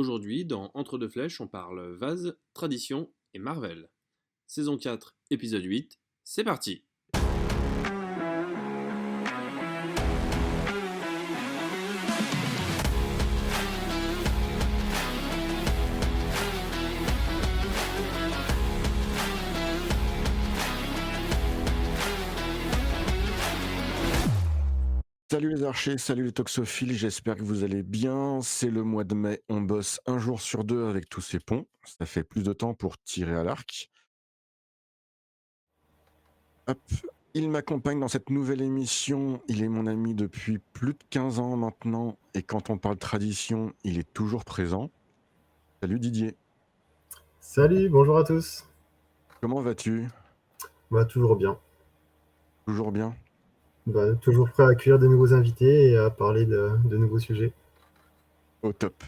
Aujourd'hui, dans Entre deux flèches, on parle vase, tradition et Marvel. Saison 4, épisode 8, c'est parti. Salut les archers, salut les toxophiles, j'espère que vous allez bien. C'est le mois de mai, on bosse un jour sur deux avec tous ces ponts. Ça fait plus de temps pour tirer à l'arc. Hop. Il m'accompagne dans cette nouvelle émission. Il est mon ami depuis plus de 15 ans maintenant. Et quand on parle tradition, il est toujours présent. Salut Didier. Salut, bonjour à tous. Comment vas-tu? Toujours bien. Toujours bien? Toujours prêt à accueillir de nouveaux invités et à parler de nouveaux sujets. Au top.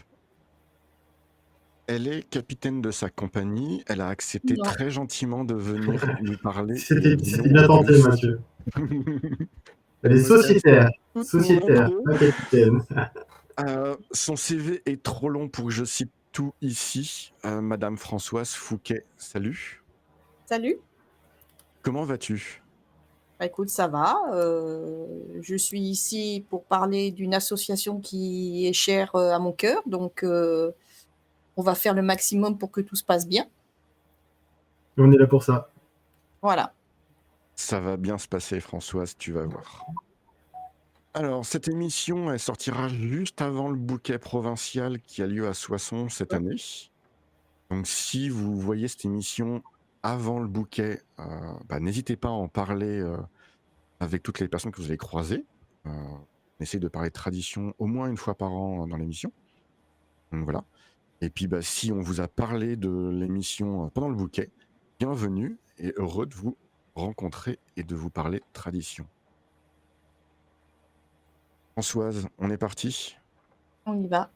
Elle est capitaine de sa compagnie. Elle a accepté Non. très gentiment de venir nous parler. C'était bien tenté, Mathieu. Elle est sociétaire, pas capitaine. Son CV est trop long pour que je cite tout ici. Madame Françoise Fouquet, salut. Salut. Comment vas-tu? Écoute, ça va. Je suis ici pour parler d'une association qui est chère à mon cœur, donc on va faire le maximum pour que tout se passe bien. On est là pour ça. Voilà. Ça va bien se passer, Françoise, tu vas voir. Alors, cette émission, elle sortira juste avant le bouquet provincial qui a lieu à Soissons cette année. Donc, si vous voyez cette émission avant le bouquet, n'hésitez pas à en parler avec toutes les personnes que vous allez croiser. On essaie de parler de tradition au moins une fois par an dans l'émission. Donc voilà. Et puis si on vous a parlé de l'émission pendant le bouquet, bienvenue et heureux de vous rencontrer et de vous parler de tradition. Françoise, on est parti. On y va.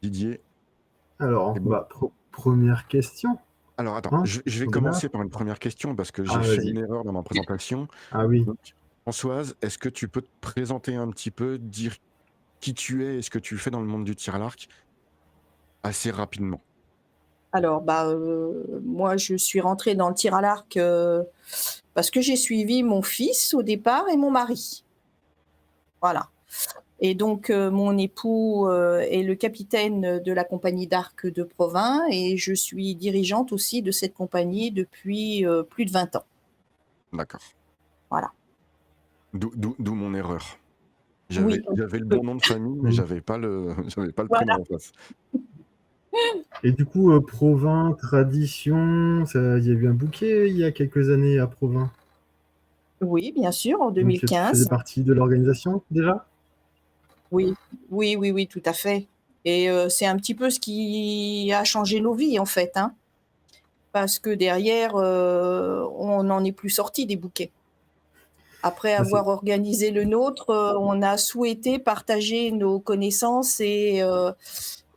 Didier. Alors, c'est bon. Première question. Alors attends, je vais commencer par une première question parce que j'ai fait une erreur dans ma présentation. Ah oui. Donc, Françoise, est-ce que tu peux te présenter un petit peu, dire qui tu es et ce que tu fais dans le monde du tir à l'arc assez rapidement? Alors, moi, je suis rentrée dans le tir à l'arc parce que j'ai suivi mon fils au départ et mon mari. Voilà. Et donc, mon époux est le capitaine de la compagnie d'arc de Provins et je suis dirigeante aussi de cette compagnie depuis plus de 20 ans. D'accord. Voilà. D'où mon erreur. Oui. J'avais le bon nom de famille, mais j'avais pas le prénom en face. Et du coup, Provins, tradition, il y a eu un bouquet il y a quelques années à Provins. Oui, bien sûr, en Donc, 2015. tu faisais partie de l'organisation déjà? Oui, tout à fait. Et c'est un petit peu ce qui a changé nos vies, en fait, hein. Parce que derrière, on n'en est plus sorti des bouquets. Après avoir organisé le nôtre, on a souhaité partager nos connaissances et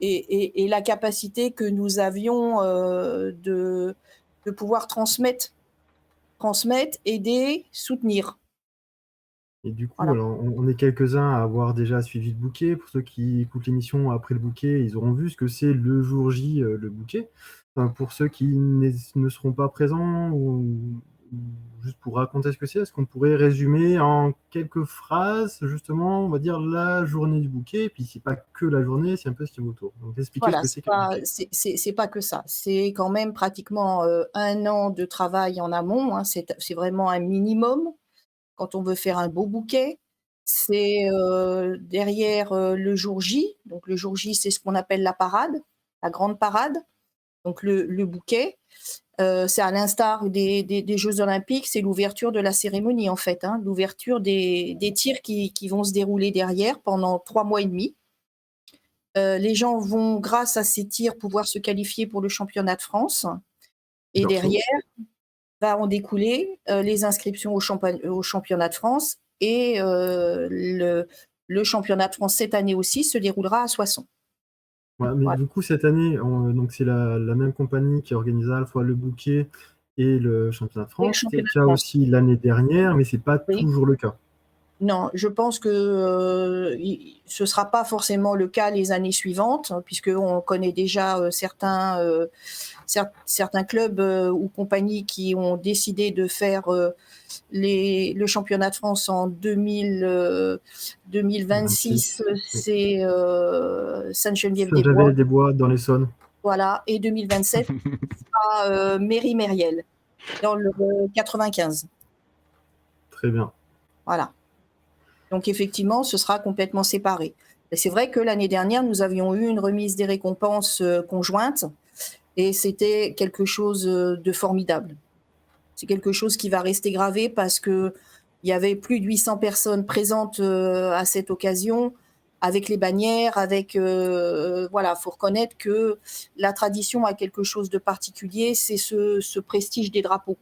la capacité que nous avions de pouvoir transmettre, aider, soutenir. Et du coup, Voilà. alors, on est quelques-uns à avoir déjà suivi le bouquet. Pour ceux qui écoutent l'émission après le bouquet, ils auront vu ce que c'est le jour J, le bouquet. Pour ceux qui ne seront pas présents ou juste pour raconter ce que c'est, est-ce qu'on pourrait résumer en quelques phrases, justement, on va dire la journée du bouquet, puis c'est pas que la journée, c'est un peu ce qu'il y a autour. Donc expliquer Voilà, ce que c'est qu'un bouquet. c'est pas que ça. C'est quand même pratiquement 1 an de travail en amont, hein. C'est vraiment un minimum quand on veut faire un beau bouquet. C'est derrière le jour J. Donc le jour J, c'est ce qu'on appelle la parade, la grande parade. Donc le bouquet, c'est à l'instar des Jeux olympiques, c'est l'ouverture de la cérémonie en fait, hein, l'ouverture des tirs qui vont se dérouler derrière pendant 3 mois et demi. Les gens vont, grâce à ces tirs, pouvoir se qualifier pour le championnat de France. Et derrière, va en découler les inscriptions au championnat de France. Et le championnat de France cette année aussi se déroulera à Soissons. Ouais, mais Voilà. du coup, cette année, donc c'est la même compagnie qui organise à la fois le bouquet et le championnat de France. championnat C'était le de cas France. aussi l'année dernière, mais c'est pas Oui. toujours le cas. Non, je pense que ce ne sera pas forcément le cas les années suivantes, puisqu'on connaît déjà certains clubs ou compagnies qui ont décidé de faire le championnat de France en 2026, c'est Sainte-Geneviève-des-Bois. Sainte-Geneviève-des-Bois dans l'Essonne. Voilà, et 2027, ce sera Méry-Mériel, dans le 95. Très bien. Voilà. Donc effectivement, ce sera complètement séparé. Et c'est vrai que l'année dernière, nous avions eu une remise des récompenses conjointes et c'était quelque chose de formidable. C'est quelque chose qui va rester gravé parce qu'il y avait plus de 800 personnes présentes à cette occasion, avec les bannières, voilà, faut reconnaître que la tradition a quelque chose de particulier, c'est ce prestige des drapeaux.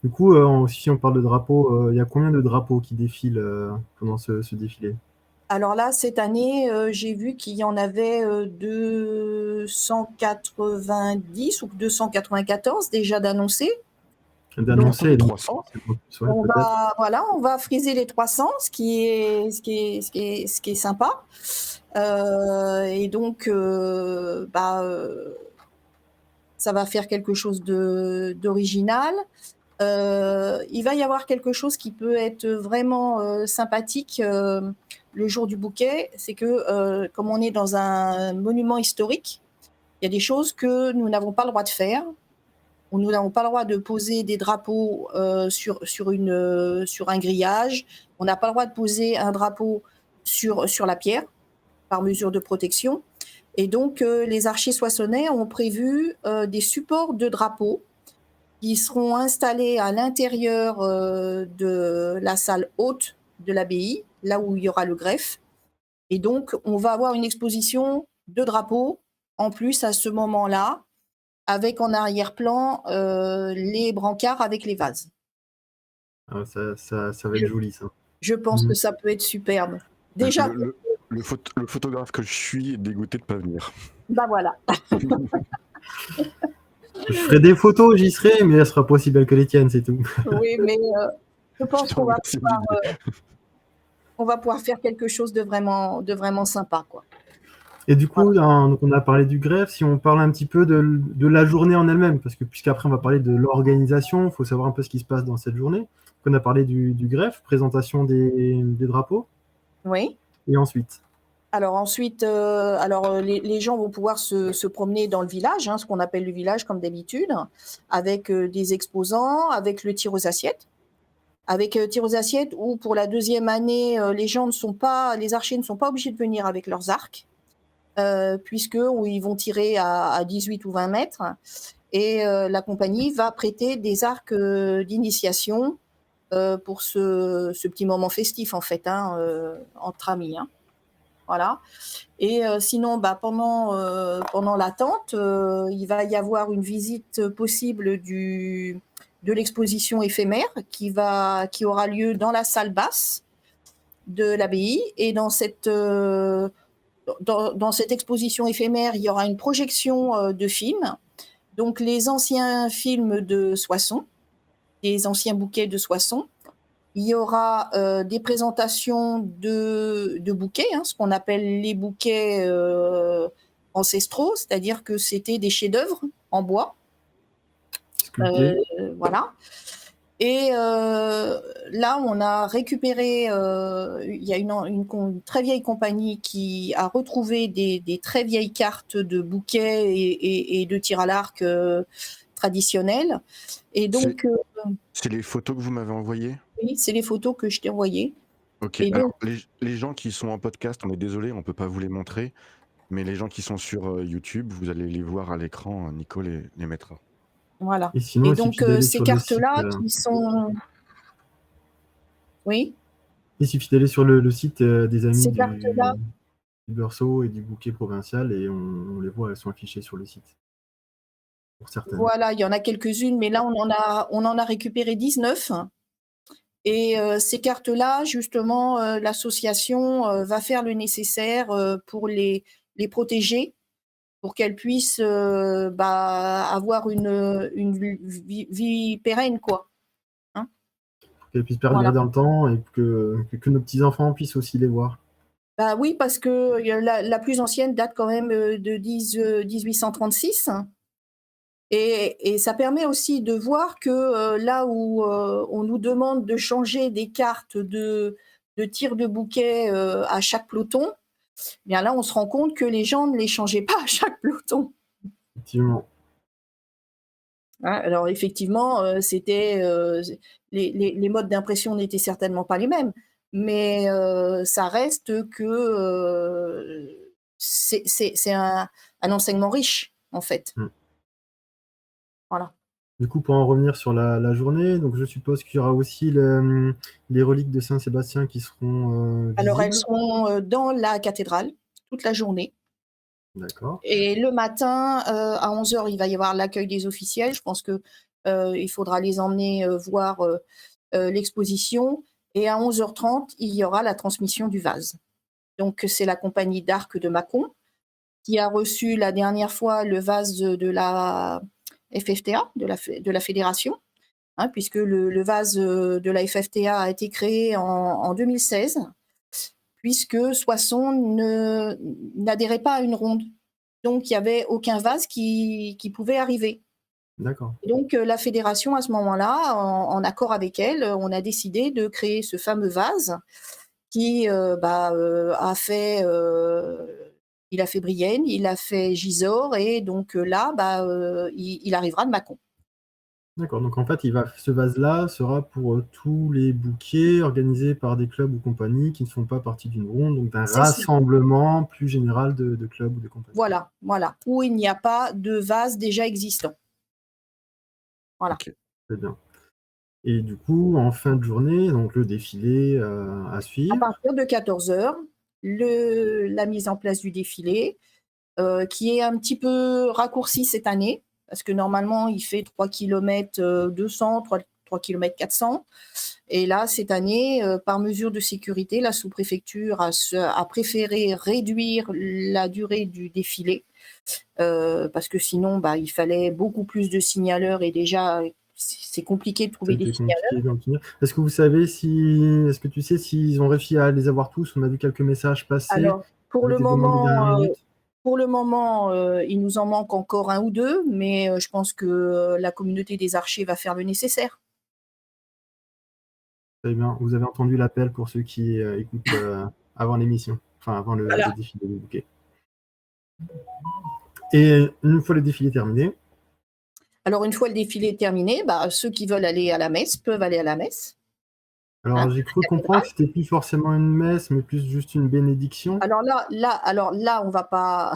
Du coup, si on parle de drapeaux, il y a combien de drapeaux qui défilent pendant ce défilé? Alors là, cette année, j'ai vu qu'il y en avait 290 ou 294 déjà d'annoncés. D'annoncer, donc 300. ouais, On peut-être. va friser les 300, ce qui est sympa. Et donc, ça va faire quelque chose d'original. Il va y avoir quelque chose qui peut être vraiment sympathique le jour du bouquet, c'est que comme on est dans un monument historique, il y a des choses que nous n'avons pas le droit de faire. Nous n'avons pas le droit de poser des drapeaux sur un grillage. On n'a pas le droit de poser un drapeau sur la pierre, par mesure de protection. Et donc, les archers soissonnais ont prévu des supports de drapeaux qui seront installés à l'intérieur de la salle haute de l'abbaye, là où il y aura le greffe. Et donc, on va avoir une exposition de drapeaux en plus à ce moment-là, avec en arrière-plan les brancards avec les vases. Ah, ça va être joli, ça. Je pense que ça peut être superbe. Déjà, Le photographe que je suis est dégoûté de ne pas venir. bah voilà. Je ferai des photos, j'y serai, mais elles ne seront pas aussi belles que les tiennes, c'est tout. Oui, mais je pense qu'on va pouvoir faire quelque chose de vraiment sympa, quoi. Et du coup, donc on a parlé du greffe. Si on parle un petit peu de la journée en elle-même, parce que puisqu'après on va parler de l'organisation, il faut savoir un peu ce qui se passe dans cette journée. Donc on a parlé du greffe, présentation des drapeaux. Oui. Et ensuite? Alors ensuite, les gens vont pouvoir se promener dans le village, ce qu'on appelle le village comme d'habitude, avec des exposants, avec le tir aux assiettes. Avec tir aux assiettes où pour la deuxième année, les archers ne sont pas obligés de venir avec leurs arcs, puisque ils vont tirer à 18 ou 20 mètres. Et la compagnie va prêter des arcs d'initiation pour ce petit moment festif, en fait, entre amis. Voilà. Et sinon, pendant l'attente, il va y avoir une visite possible de l'exposition éphémère qui aura lieu dans la salle basse de l'abbaye. Et dans cette exposition éphémère, il y aura une projection de films. Donc, les anciens films de Soissons, les anciens bouquets de Soissons. Il y aura des présentations de bouquets, ce qu'on appelle les bouquets ancestraux, c'est-à-dire que c'était des chefs-d'œuvre en bois. Voilà. Et là, on a récupéré, il y a une très vieille compagnie qui a retrouvé des très vieilles cartes de bouquets et de tir à l'arc traditionnels. Et donc, c'est les photos que vous m'avez envoyées? Oui, c'est les photos que je t'ai envoyées. Ok, et alors les gens qui sont en podcast, on est désolé, on ne peut pas vous les montrer, mais les gens qui sont sur YouTube, vous allez les voir à l'écran, Nico les mettra. Voilà. Et sinon, donc, ces cartes-là qui sont... Oui. Il suffit d'aller sur le site des amis Ces du Beursault et du bouquet provincial et on les voit, elles sont affichées sur le site. Pour certaines. Voilà, il y en a quelques-unes, mais là, on en a récupéré 19. Et ces cartes-là, justement, l'association va faire le nécessaire pour les protéger, pour qu'elles puissent avoir une vie pérenne, quoi. qu'elles puissent perdurer Voilà. dans le temps et que nos petits-enfants puissent aussi les voir. Bah oui, parce que la plus ancienne date quand même de 1836. Et ça permet aussi de voir que là où on nous demande de changer des cartes de tir de bouquet à chaque peloton, bien là, on se rend compte que les gens ne les changeaient pas à chaque peloton. Effectivement. Hein. Alors effectivement, c'était les modes d'impression n'étaient certainement pas les mêmes, mais ça reste que c'est un enseignement riche, en fait. Mmh. Voilà. Du coup, pour en revenir sur la journée, donc je suppose qu'il y aura aussi les reliques de Saint-Sébastien qui seront Alors elles visibles. seront dans la cathédrale toute la journée. D'accord. Et le matin, à 11h, il va y avoir l'accueil des officiels. Je pense que il faudra les emmener voir l'exposition. Et à 11h30, il y aura la transmission du vase. Donc c'est la compagnie d'Arc de Mâcon qui a reçu la dernière fois le vase de la FFTA, de la fédération, hein, puisque le vase de la FFTA a été créé en 2016, puisque Soissons n'adhérait pas à une ronde. Donc, il n'y avait aucun vase qui pouvait arriver. D'accord. Et donc, la fédération, à ce moment-là, en accord avec elle, on a décidé de créer ce fameux vase qui a fait, il a fait Brienne, il a fait Gisors, et donc là, il arrivera de Mâcon. D'accord. Donc en fait, ce vase-là sera pour tous les bouquets organisés par des clubs ou compagnies qui ne font pas partie d'une ronde, donc d'un C'est ça. rassemblement plus général de clubs ou de compagnies. Voilà, voilà. Où il n'y a pas de vase déjà existant. Voilà. Ok. Très bien. Et du coup, en fin de journée, donc le défilé à À suivre. partir de 14h, la mise en place du défilé, qui est un petit peu raccourci cette année, parce que normalement, il fait 3 km 200, 3 km 400. Et là, cette année, par mesure de sécurité, la sous-préfecture a préféré réduire la durée du défilé, parce que sinon, il fallait beaucoup plus de signaleurs, et déjà, c'est compliqué de trouver des C'était signaleurs. compliqué d'en tenir. Est-ce que tu sais s'ils ont réussi à les avoir tous? On a vu quelques messages passer Alors, pour avec le des demandes de dernière moment, minute. il nous en manque encore un ou deux, mais je pense que la communauté des archers va faire le nécessaire. Très bien. Vous avez entendu l'appel pour ceux qui écoutent avant l'émission, enfin avant le Voilà. défilé des bouquets. Et une fois le défilé terminé, Alors, une fois le défilé terminé, ceux qui veulent aller à la messe peuvent aller à la messe, hein, alors j'ai cru à la comprendre cathédrale. que c'était plus forcément une messe, mais plus juste une bénédiction. Alors là, on va pas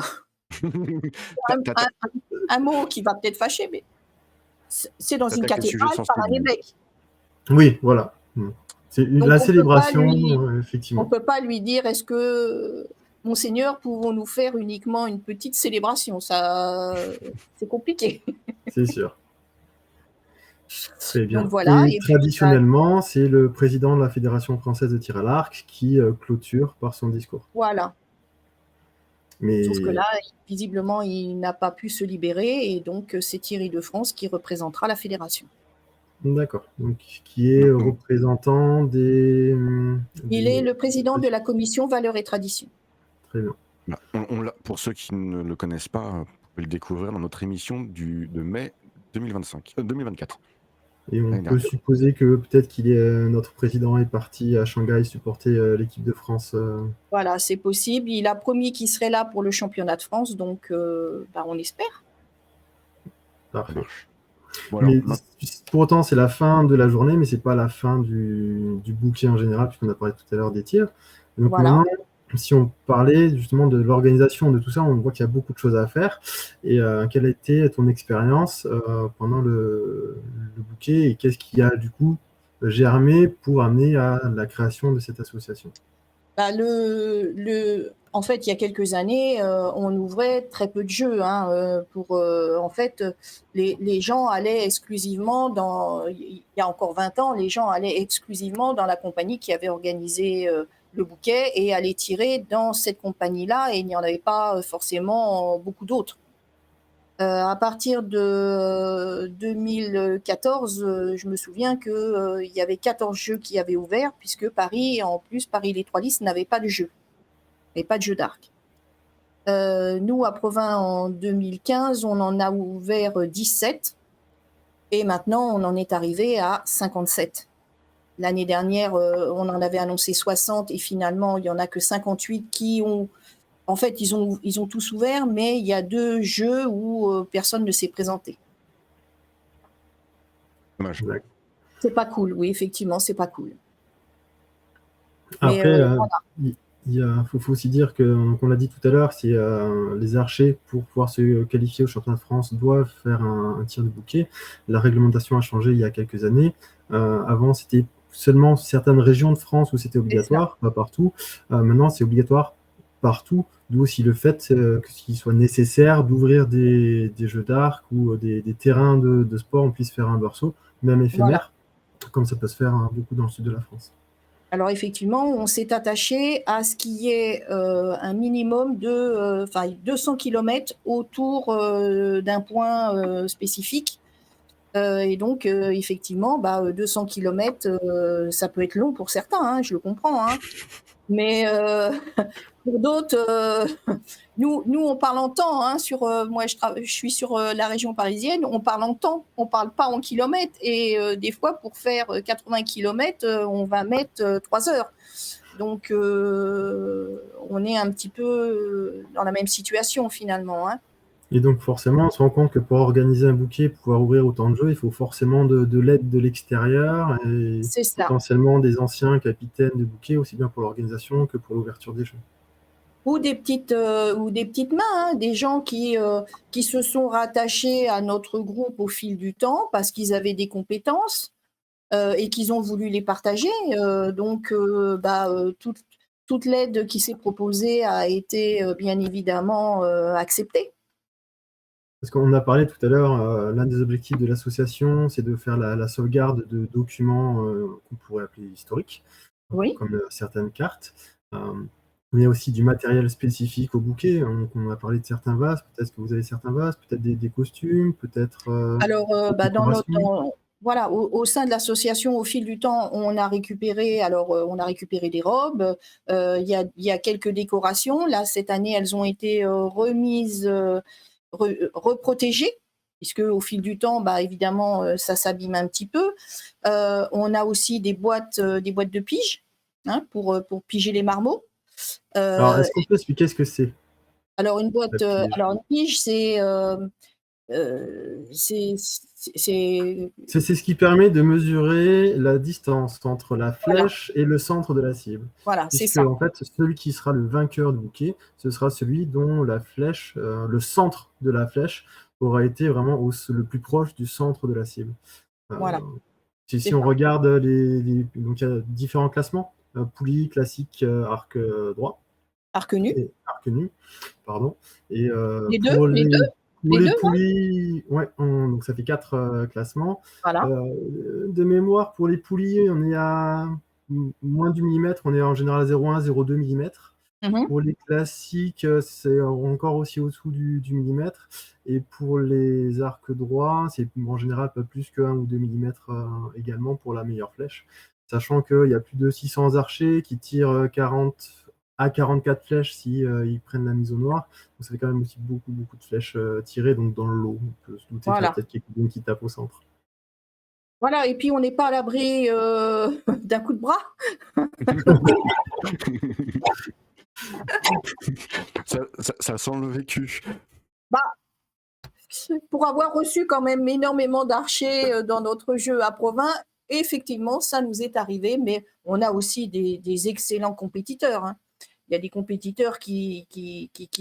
T'as un, t'as- un- t'as- un mot qui va peut-être fâcher, mais c'est dans une t'attaques le sujet cathédrale par un sensible. évêque. Oui, voilà. C'est Donc la célébration, on effectivement. peut pas lui dire: «Est-ce que, monseigneur, pouvons-nous faire uniquement une petite célébration?» Ça, c'est compliqué. C'est sûr. Très Donc bien. voilà, Et et puis traditionnellement, c'est le président de la Fédération française de tir à l'arc qui clôture par son discours. voilà. Sauf que Mais là, visiblement, il n'a pas pu se libérer, et donc c'est Thierry Defrance qui représentera la fédération. d'accord. Donc, qui est représentant Il est des... le président de la commission Valeurs et Traditions. Très bien. Bah, pour ceux qui ne le connaissent pas, vous pouvez le découvrir dans notre émission de mai 2024. Et on L'année peut dernière. supposer que peut-être notre président est parti à Shanghai supporter l'équipe de France. Voilà, c'est possible. Il a promis qu'il serait là pour le championnat de France, donc on espère. Ça Parfait. marche. Bon, alors, Mais pour autant, c'est la fin de la journée, mais c'est pas la fin du bouquet en général, puisqu'on a parlé tout à l'heure des tirs. Et donc Voilà. maintenant, si on parlait justement de l'organisation de tout ça, on voit qu'il y a beaucoup de choses à faire. Et quelle a été ton expérience pendant le bouquet, et qu'est-ce qui a du coup germé pour amener à la création de cette association? En fait, il y a quelques années, on ouvrait très peu de jeux, hein, en fait, les gens allaient exclusivement il y a encore 20 ans, les gens allaient exclusivement dans la compagnie qui avait organisé le bouquet, et allaient tirer dans cette compagnie-là, et il n'y en avait pas forcément beaucoup d'autres. À partir de 2014, je me souviens que, il y avait 14 jeux qui avaient ouvert puisque Paris, en plus, Paris Les 3 Lys n'avait pas de jeu, n'avait pas de jeu d'arc. Nous, à Provins, en 2015, on en a ouvert 17 et maintenant, on en est arrivé à 57. L'année dernière, on en avait annoncé 60 et finalement, il y en a que 58 qui ont en fait, ils ont tous ouvert, mais il y a 2 jeux où, personne ne s'est présenté. Dommage. D'accord. C'est pas cool, oui, effectivement, c'est pas cool. Mais, Après, voilà. faut aussi dire que, donc on l'a dit tout à l'heure, c'est les archers, pour pouvoir se qualifier au championnat de France, doivent faire un tir de bouquet. La réglementation a changé il y a quelques années. Avant, c'était seulement certaines régions de France où c'était obligatoire, pas partout. Maintenant, c'est obligatoire partout, d'où aussi le fait qu'il soit nécessaire d'ouvrir des jeux d'arc ou des terrains de sport, on puisse faire un berceau, même éphémère, comme ça peut se faire beaucoup dans le sud de la France. Alors effectivement, on s'est attaché à ce qu'il y ait un minimum de 200 km autour d'un point spécifique. Et donc, effectivement, 200 km, ça peut être long pour certains, hein, je le comprends. Hein. Mais pour d'autres, nous, on parle en temps. Hein, moi, je suis sur la région parisienne, on parle en temps, on ne parle pas en kilomètres. Et des fois, pour faire 80 km, on va mettre 3 heures. Donc, on est un petit peu dans la même situation finalement. Hein. Et donc forcément, on se rend compte que pour organiser un bouquet, pouvoir ouvrir autant de jeux, il faut forcément de l'aide de l'extérieur et C'est ça. potentiellement des anciens capitaines de bouquets, aussi bien pour l'organisation que pour l'ouverture des jeux. Ou des petites mains, hein, des gens qui se sont rattachés à notre groupe au fil du temps parce qu'ils avaient des compétences et qu'ils ont voulu les partager. Toute l'aide qui s'est proposée a été bien évidemment acceptée. Parce qu'on a parlé tout à l'heure, l'un des objectifs de l'association, c'est de faire la sauvegarde de documents qu'on pourrait appeler historiques, Oui. comme certaines cartes. Mais il y a aussi du matériel spécifique au bouquet. On a parlé de certains vases. Peut-être que vous avez certains vases, peut-être des costumes, peut-être Alors, des décorations. voilà, au sein de l'association, au fil du temps, on a récupéré des robes. Il y a quelques décorations. Là, cette année, elles ont été remises, reprotégées, puisque au fil du temps, évidemment, ça s'abîme un petit peu. On a aussi des boîtes de pige, hein, pour piger les marmots. Alors, est-ce qu'on peut expliquer ce que c'est, Alors une la pige? pige, c'est C'est ce qui permet de mesurer la distance entre la voilà, flèche et le centre de la cible. voilà, c'est Puisque, ça. en fait, celui qui sera le vainqueur du bouquet, ce sera celui dont la flèche, le centre de la flèche aura été vraiment le plus proche du centre de la cible. Euh, Voilà, c'est si on ça. regarde donc il y a différents classements, poulie, classique, arc droit Arc nu. et arc nu, pardon. Et Les deux, pour les deux, les les deux, hein. poulies, ouais, donc ça fait 4 classements. Voilà. De mémoire, pour les poulies, on est à moins du millimètre, on est en général à 0,1, 0,2 millimètres. Mhm. Pour les classiques, c'est encore aussi au-dessous du millimètre. Et pour les arcs droits, c'est en général pas plus que 1 ou 2 millimètres également pour la meilleure flèche. Sachant qu'il y a plus de 600 archers qui tirent 40 à 44 flèches si ils prennent la mise au noir. Donc ça fait quand même aussi beaucoup de flèches tirées donc dans le lot. On peut se douter qu'il y a Voilà. peut-être quelqu'un qui tape au centre. Voilà, et puis on n'est pas à l'abri d'un coup de bras. Ça sent le vécu. Pour avoir reçu quand même énormément d'archers dans notre jeu à Provins, effectivement, ça nous est arrivé, mais on a aussi des excellents compétiteurs. Hein. Il y a des compétiteurs qui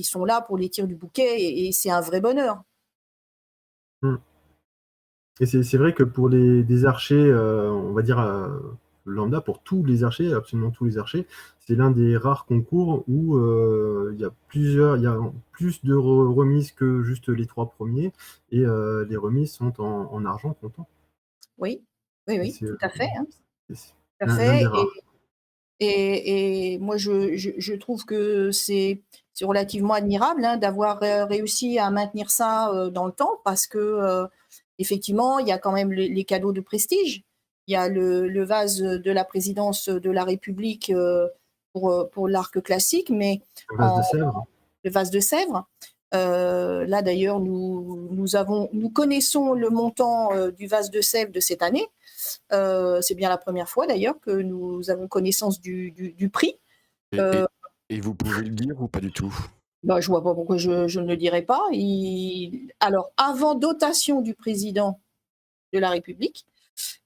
sont là pour les tirs du bouquet et c'est un vrai bonheur. Mm. Et c'est vrai que pour des archers, on va dire lambda, pour tous les archers, absolument tous les archers, c'est l'un des rares concours où il y a plus de remises que juste les 3 premiers, et les remises sont en argent comptant. Oui, Et oui, c'est tout à fait. Hein. c'est Tout à l'un des fait. rares. Et moi, je trouve que c'est relativement admirable, hein, d'avoir réussi à maintenir ça dans le temps parce que, effectivement, il y a quand même les cadeaux de prestige. Il y a le vase de la présidence de la République pour l'arc classique, mais Un vase de en, Sèvres. le vase de Sèvres. Là, d'ailleurs, nous connaissons le montant du vase de Sèvres de cette année. C'est bien la première fois d'ailleurs que nous avons connaissance du prix. Et, Euh, et vous pouvez le dire ou pas du tout? Bah, je vois pas pourquoi je ne le dirais pas. Alors, avant dotation du président de la République,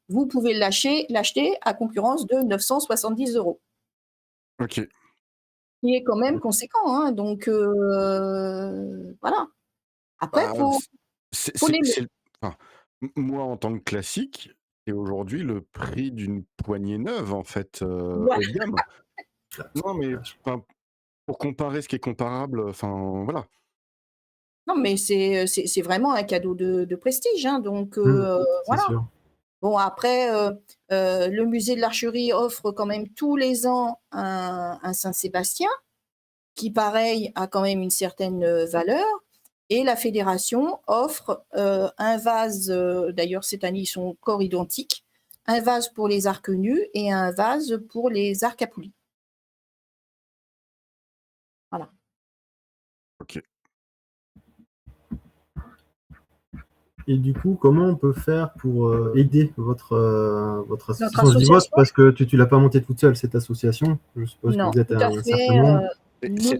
vous pouvez l'acheter à concurrence de 970 €, Ok. qui est quand même conséquent, hein. Donc, voilà. Après, Bah, faut l'aimer. enfin, moi, en tant que classique, c'est aujourd'hui le prix d'une poignée neuve, en fait, Voilà. haut de gamme. Non, mais enfin, pour comparer ce qui est comparable, enfin, voilà. Non, mais c'est vraiment un cadeau de prestige, hein. Donc, C'est voilà. sûr. Bon, après, le musée de l'Archerie offre quand même tous les ans un Saint-Sébastien, qui pareil a quand même une certaine valeur. Et la fédération offre un vase, d'ailleurs cette année ils sont encore identiques, un vase pour les arcs nus et un vase pour les arcs à poulies. Voilà. Ok. Et du coup, comment on peut faire pour aider votre Notre association? Je dis votre association? parce que tu l'as pas montée toute seule, cette association. Je suppose que Non, vous êtes tout à un certain fait. nombre. Nous, Didier,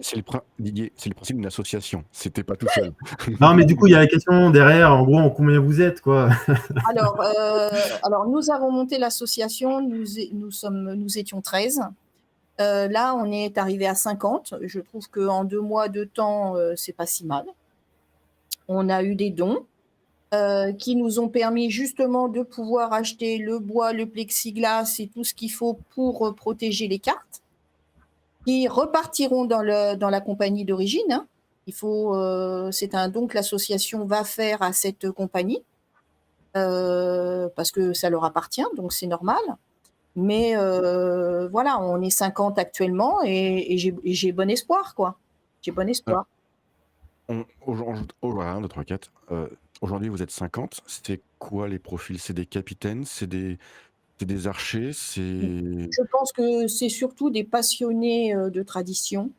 c'est le principe d'une association. C'était pas tout seul. Non, mais du coup, il y a la question derrière, en gros, combien vous êtes, quoi. alors, nous avons monté l'association, nous étions 13. Là, on est arrivé à 50. Je trouve qu'en 2 mois de temps, c'est pas si mal. On a eu des dons qui nous ont permis justement de pouvoir acheter le bois, le plexiglas et tout ce qu'il faut pour protéger les cartes, qui repartiront dans la compagnie d'origine, hein. C'est un don que l'association va faire à cette compagnie parce que ça leur appartient, donc c'est normal. Mais voilà, on est 50 actuellement et j'ai bon espoir, quoi. J'ai bon Alors, espoir. voilà, 1, 2, 3, 4. Aujourd'hui, vous êtes 50. C'est quoi les profils? C'est des capitaines? C'est des archers? C'est... Je pense que c'est surtout des passionnés de tradition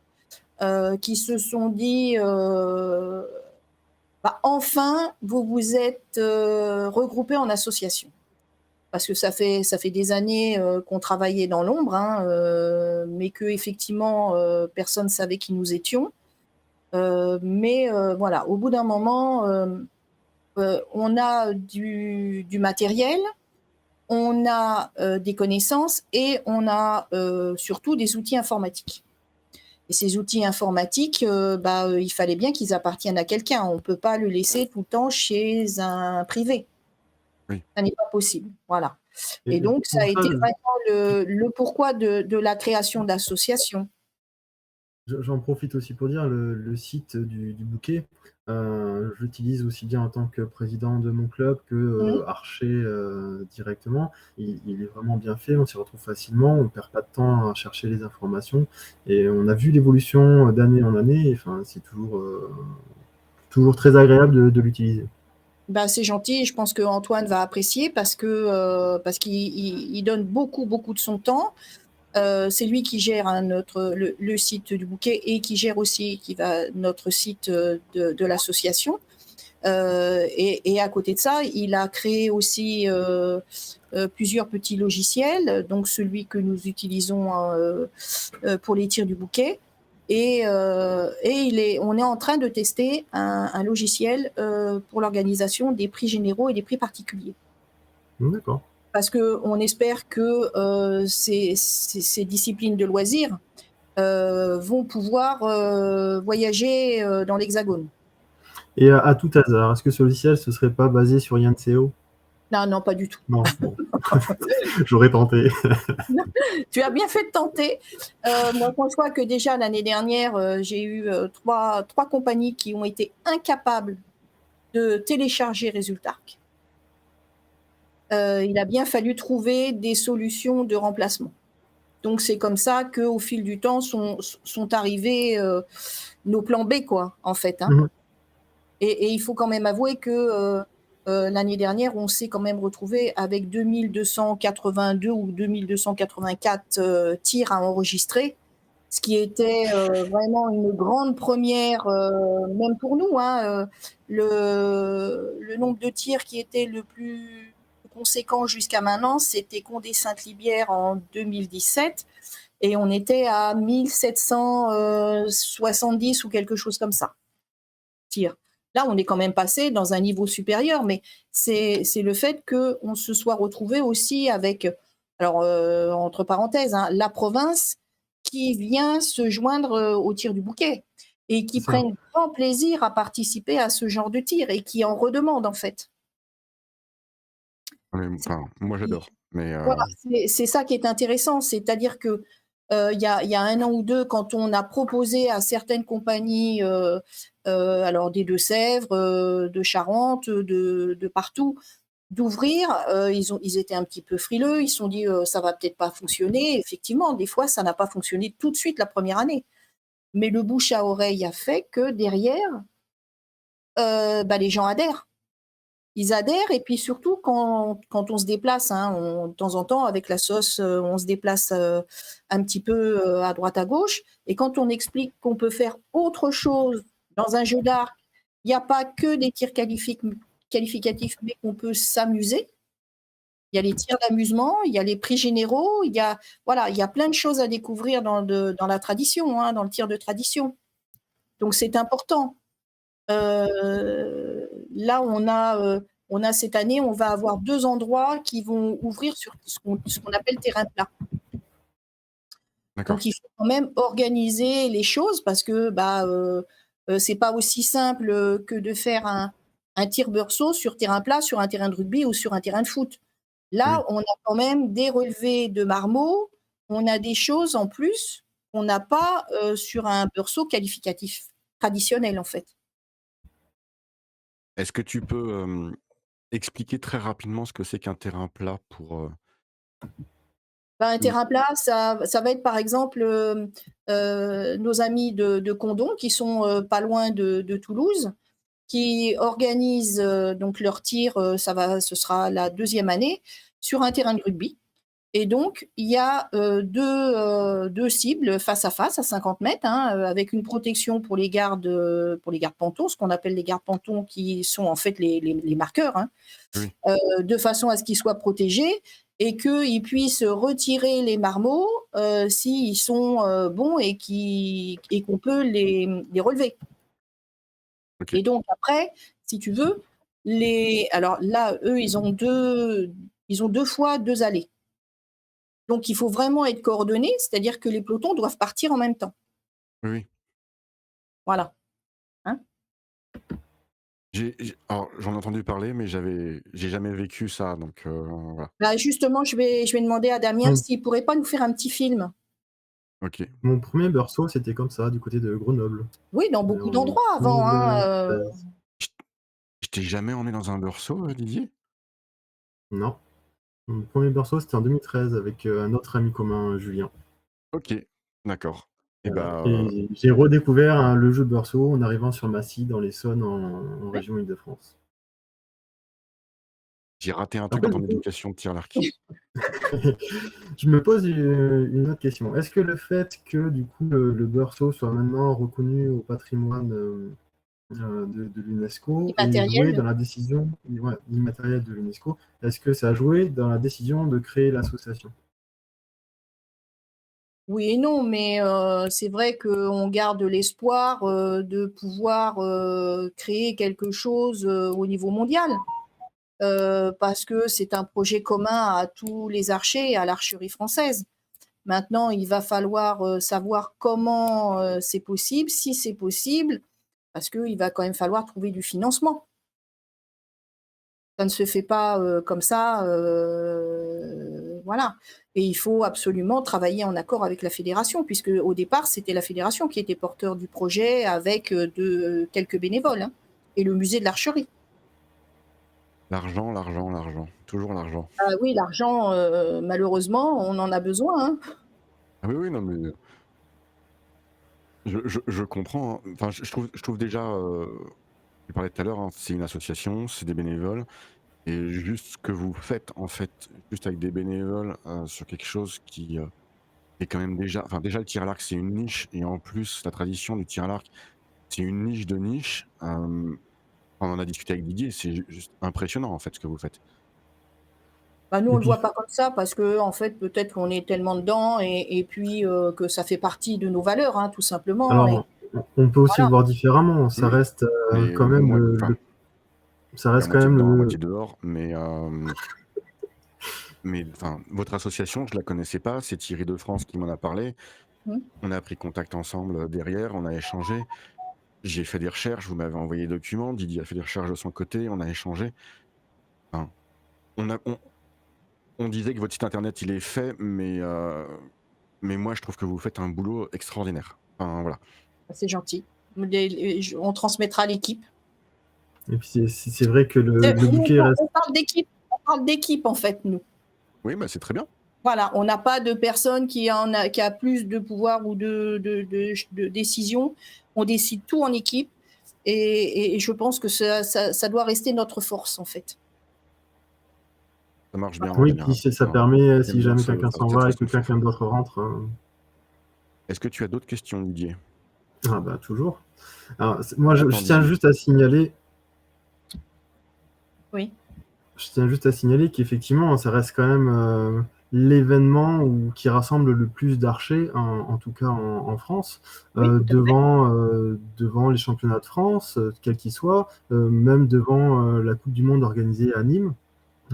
qui se sont dit bah, enfin, vous vous êtes regroupés en association. Parce que ça fait des années qu'on travaillait dans l'ombre, hein, mais que effectivement personne ne savait qui nous étions. Mais voilà, au bout d'un moment, on a du matériel, on a des connaissances et on a surtout des outils informatiques. Et ces outils informatiques, il fallait bien qu'ils appartiennent à quelqu'un. On ne peut pas le laisser tout le temps chez un privé. Oui. Ça n'est pas possible. Voilà. Et Et donc, ça pour a ça, été vraiment le pourquoi de la création d'associations. j'en profite aussi pour dire le site du bouquet. Je l'utilise aussi bien en tant que président de mon club que Mhm. archer directement. Il est vraiment bien fait, on s'y retrouve facilement, on ne perd pas de temps à chercher les informations et on a vu l'évolution d'année en année. Enfin, c'est toujours très agréable de l'utiliser. Bah, c'est gentil. Je pense que Antoine va apprécier parce qu'il donne beaucoup, beaucoup de son temps. C'est lui qui gère hein, le site du bouquet et qui gère aussi notre site de l'association. Et à côté de ça, il a créé aussi plusieurs petits logiciels, donc celui que nous utilisons pour les tirs du bouquet. Et on est en train de tester un logiciel pour l'organisation des prix généraux et des prix particuliers. D'accord. Parce qu'on espère que ces disciplines de loisirs vont pouvoir voyager dans l'Hexagone. Et à tout hasard, est-ce que ce logiciel ne serait pas basé sur Yann.co? Non, non, pas du tout. Non, bon. J'aurais tenté. Tu as bien fait de tenter. Moi, je vois que déjà l'année dernière, j'ai eu trois compagnies qui ont été incapables de télécharger Résultarc. Il a bien fallu trouver des solutions de remplacement. Donc c'est comme ça qu'au fil du temps sont arrivés nos plans B, quoi, en fait. Hein. Mhm. Et il faut quand même avouer que l'année dernière, on s'est quand même retrouvé avec 2282 ou 2284 tirs à enregistrer, ce qui était vraiment une grande première, même pour nous. Hein, le nombre de tirs qui était le plus conséquent jusqu'à maintenant, c'était Condé-Sainte-Libière en 2017, et on était à 1770 ou quelque chose comme ça, tirs. Là, on est quand même passé dans un niveau supérieur, mais c'est le fait qu'on se soit retrouvé aussi avec, alors entre parenthèses, hein, la province qui vient se joindre au tir du bouquet et qui C'est ça. prennent grand plaisir à participer à ce genre de tir et qui en redemandent en fait. Mais, C'est enfin, moi, j'adore. Mais Voilà, c'est ça qui est intéressant, c'est-à-dire que il y a 1 an ou 2, quand on a proposé à certaines compagnies, alors des Deux-Sèvres, de Charente, de partout, d'ouvrir, ils étaient un petit peu frileux, ils se sont dit ça va peut-être pas fonctionner. Effectivement, des fois, ça n'a pas fonctionné tout de suite la première année, mais le bouche à oreille a fait que derrière, bah, les gens adhèrent. Ils adhèrent, et puis surtout quand on se déplace, hein, de temps en temps avec la sauce, on se déplace un petit peu à droite à gauche, et quand on explique qu'on peut faire autre chose dans un jeu d'art, il n'y a pas que des tirs qualificatifs, mais qu'on peut s'amuser. Il y a les tirs d'amusement, il y a les prix généraux, voilà, il y a plein de choses à découvrir dans la tradition, hein, dans le tir de tradition. Donc c'est important. Là, on a cette année, on va avoir 2 endroits qui vont ouvrir sur ce qu'on appelle terrain plat. d'accord. Donc il faut quand même organiser les choses parce que bah, c'est pas aussi simple que de faire un tir beurceau sur terrain plat, sur un terrain de rugby ou sur un terrain de foot. Oui. Là, on a quand même des relevés de marmeaux, on a des choses en plus qu'on n'a pas sur un beurceau qualificatif traditionnel, en fait. Est-ce que tu peux expliquer très rapidement ce que c'est qu'un terrain plat pour Bah, un nous- terrain plat, ça va être par exemple nos amis de Condom qui sont pas loin de Toulouse, qui organisent donc leur tir, ce sera la 2e année, sur un terrain de rugby. Et donc, il y a deux cibles face à 50 mètres, hein, avec une protection pour les gardes pontons, ce qu'on appelle les gardes pontons, qui sont en fait les marqueurs, hein, Oui. de façon à ce qu'ils soient protégés et qu'ils puissent retirer les marmots s'ils sont bons et qu'on peut les relever. Ok. Et donc après, si tu veux, alors là, eux, ils ont deux fois 2 allées. Donc il faut vraiment être coordonné, c'est-à-dire que les pelotons doivent partir en même temps. Oui, oui. Voilà. Hein. Alors, j'en ai entendu parler, mais j'ai jamais vécu ça, donc voilà. Bah, justement, je vais demander à Damien Mon, s'il pourrait pas nous faire un petit film. Ok. mon premier berceau, c'était comme ça, du côté de Grenoble. Oui, dans beaucoup En d'endroits avant. Hein, 2013. Je t'ai jamais emmené dans un berceau, Didier? Non. Mon premier berceau, c'était en 2013 avec un autre ami commun, Julien. Ok, d'accord. Et Voilà. bah, Et j'ai redécouvert le jeu de berceau en arrivant sur Massy, dans l'Essonne, en ouais. région Île-de-France. j'ai raté un truc Après, dans du ton coup, éducation de tir à l'arc. je me pose une autre question. Est-ce que le fait que du coup le berceau soit maintenant reconnu au patrimoine de l'UNESCO et joué Immatériel. dans la décision immatérielle de l'UNESCO, est-ce que ça a joué dans la décision de créer l'association? Oui et non, mais c'est vrai qu'on garde l'espoir de pouvoir créer quelque chose au niveau mondial. Parce que c'est un projet commun à tous les archers et à l'archerie française. Maintenant, il va falloir savoir comment c'est possible, si c'est possible, parce qu'il va quand même falloir trouver du financement. Ça ne se fait pas comme ça, voilà. Et il faut absolument travailler en accord avec la fédération, puisque au départ, c'était la fédération qui était porteur du projet avec quelques bénévoles, hein, et le musée de l'archerie. L'argent, l'argent, l'argent. Toujours l'argent. Ah oui, l'argent, malheureusement, on en a besoin. Hein. Ah oui, oui, non, mais je comprends, hein. Enfin, je trouve déjà, je parlais tout à l'heure, hein, c'est une association, c'est des bénévoles et juste ce que vous faites, en fait, juste avec des bénévoles, sur quelque chose qui, est quand même déjà enfin, déjà le tir à l'arc, c'est une niche et en plus la tradition du tir à l'arc, c'est une niche de niche. On en a discuté avec Didier, c'est juste impressionnant, en fait, ce que vous faites. Bah, nous, Et on le voit puis, pas comme ça parce que en fait, peut-être qu'on est tellement dedans et puis, que ça fait partie de nos valeurs, hein, tout simplement et alors, on peut aussi le voilà. voir différemment. Ça Oui, reste mais quand même moi, enfin, ça je suis à reste quand moitié même dedans, à le. moitié dehors, mais enfin, votre association, je la connaissais pas, c'est Thierry de France qui m'en a parlé. Mmh. On a pris contact ensemble, derrière, on a échangé. J'ai fait des recherches, vous m'avez envoyé des documents, Didier a fait des recherches de son côté, on a échangé. Enfin, on a on disait que votre site internet, il est fait, mais moi, je trouve que vous faites un boulot extraordinaire. Enfin, voilà. C'est gentil. On transmettra à l'équipe. Et puis c'est vrai que le Nous, bouquet reste. on parle d'équipe, on parle d'équipe, en fait, nous. Oui, bah, c'est très bien. Voilà, on n'a pas de personne qui a plus de pouvoir ou de décision. On décide tout en équipe et je pense que ça doit rester notre force, en fait. Ça marche bien Voilà. en Oui, puis général. ça Enfin, permet, j'aime si bien jamais quelqu'un s'en cette va et façon que de faire. quelqu'un d'autre rentre, Est-ce que tu as d'autres questions, Didier? ah bah toujours. Alors, moi, Attends, je tiens Didier. juste à signaler. Oui, Je tiens juste à signaler qu'effectivement, ça reste quand même l'événement qui rassemble le plus d'archers, en tout cas en France, oui, tout à fait. devant les championnats de France, quels qu'ils soient, même devant la Coupe du Monde organisée à Nîmes.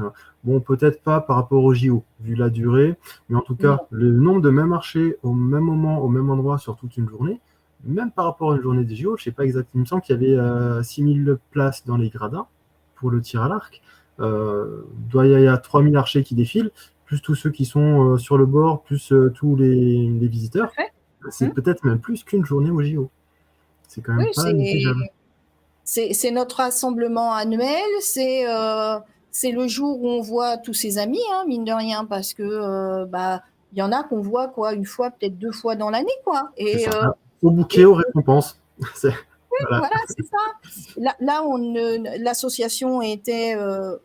Euh, Bon, peut-être pas par rapport au JO, vu la durée, mais en tout cas, Non. le nombre de mêmes archers au même moment, au même endroit sur toute une journée, même par rapport à une journée des JO, je sais pas exactement, il me semble qu'il y avait 6000 places dans les gradins pour le tir à l'arc. Il y a 3000 archers qui défilent, plus tous ceux qui sont sur le bord, plus tous les Tout à visiteurs. fait. C'est Mmh. peut-être même plus qu'une journée au JO. C'est quand Oui, même pas négligeable. c'est notre rassemblement annuel, c'est le jour où on voit tous ses amis, hein, mine de rien, parce que, bah, il y en a qu'on voit quoi, une fois, peut-être 2 fois dans l'année, quoi C'est et ça. Ah, au bouquet, et aux récompenses. Voilà. voilà, c'est ça. Là, l'association était,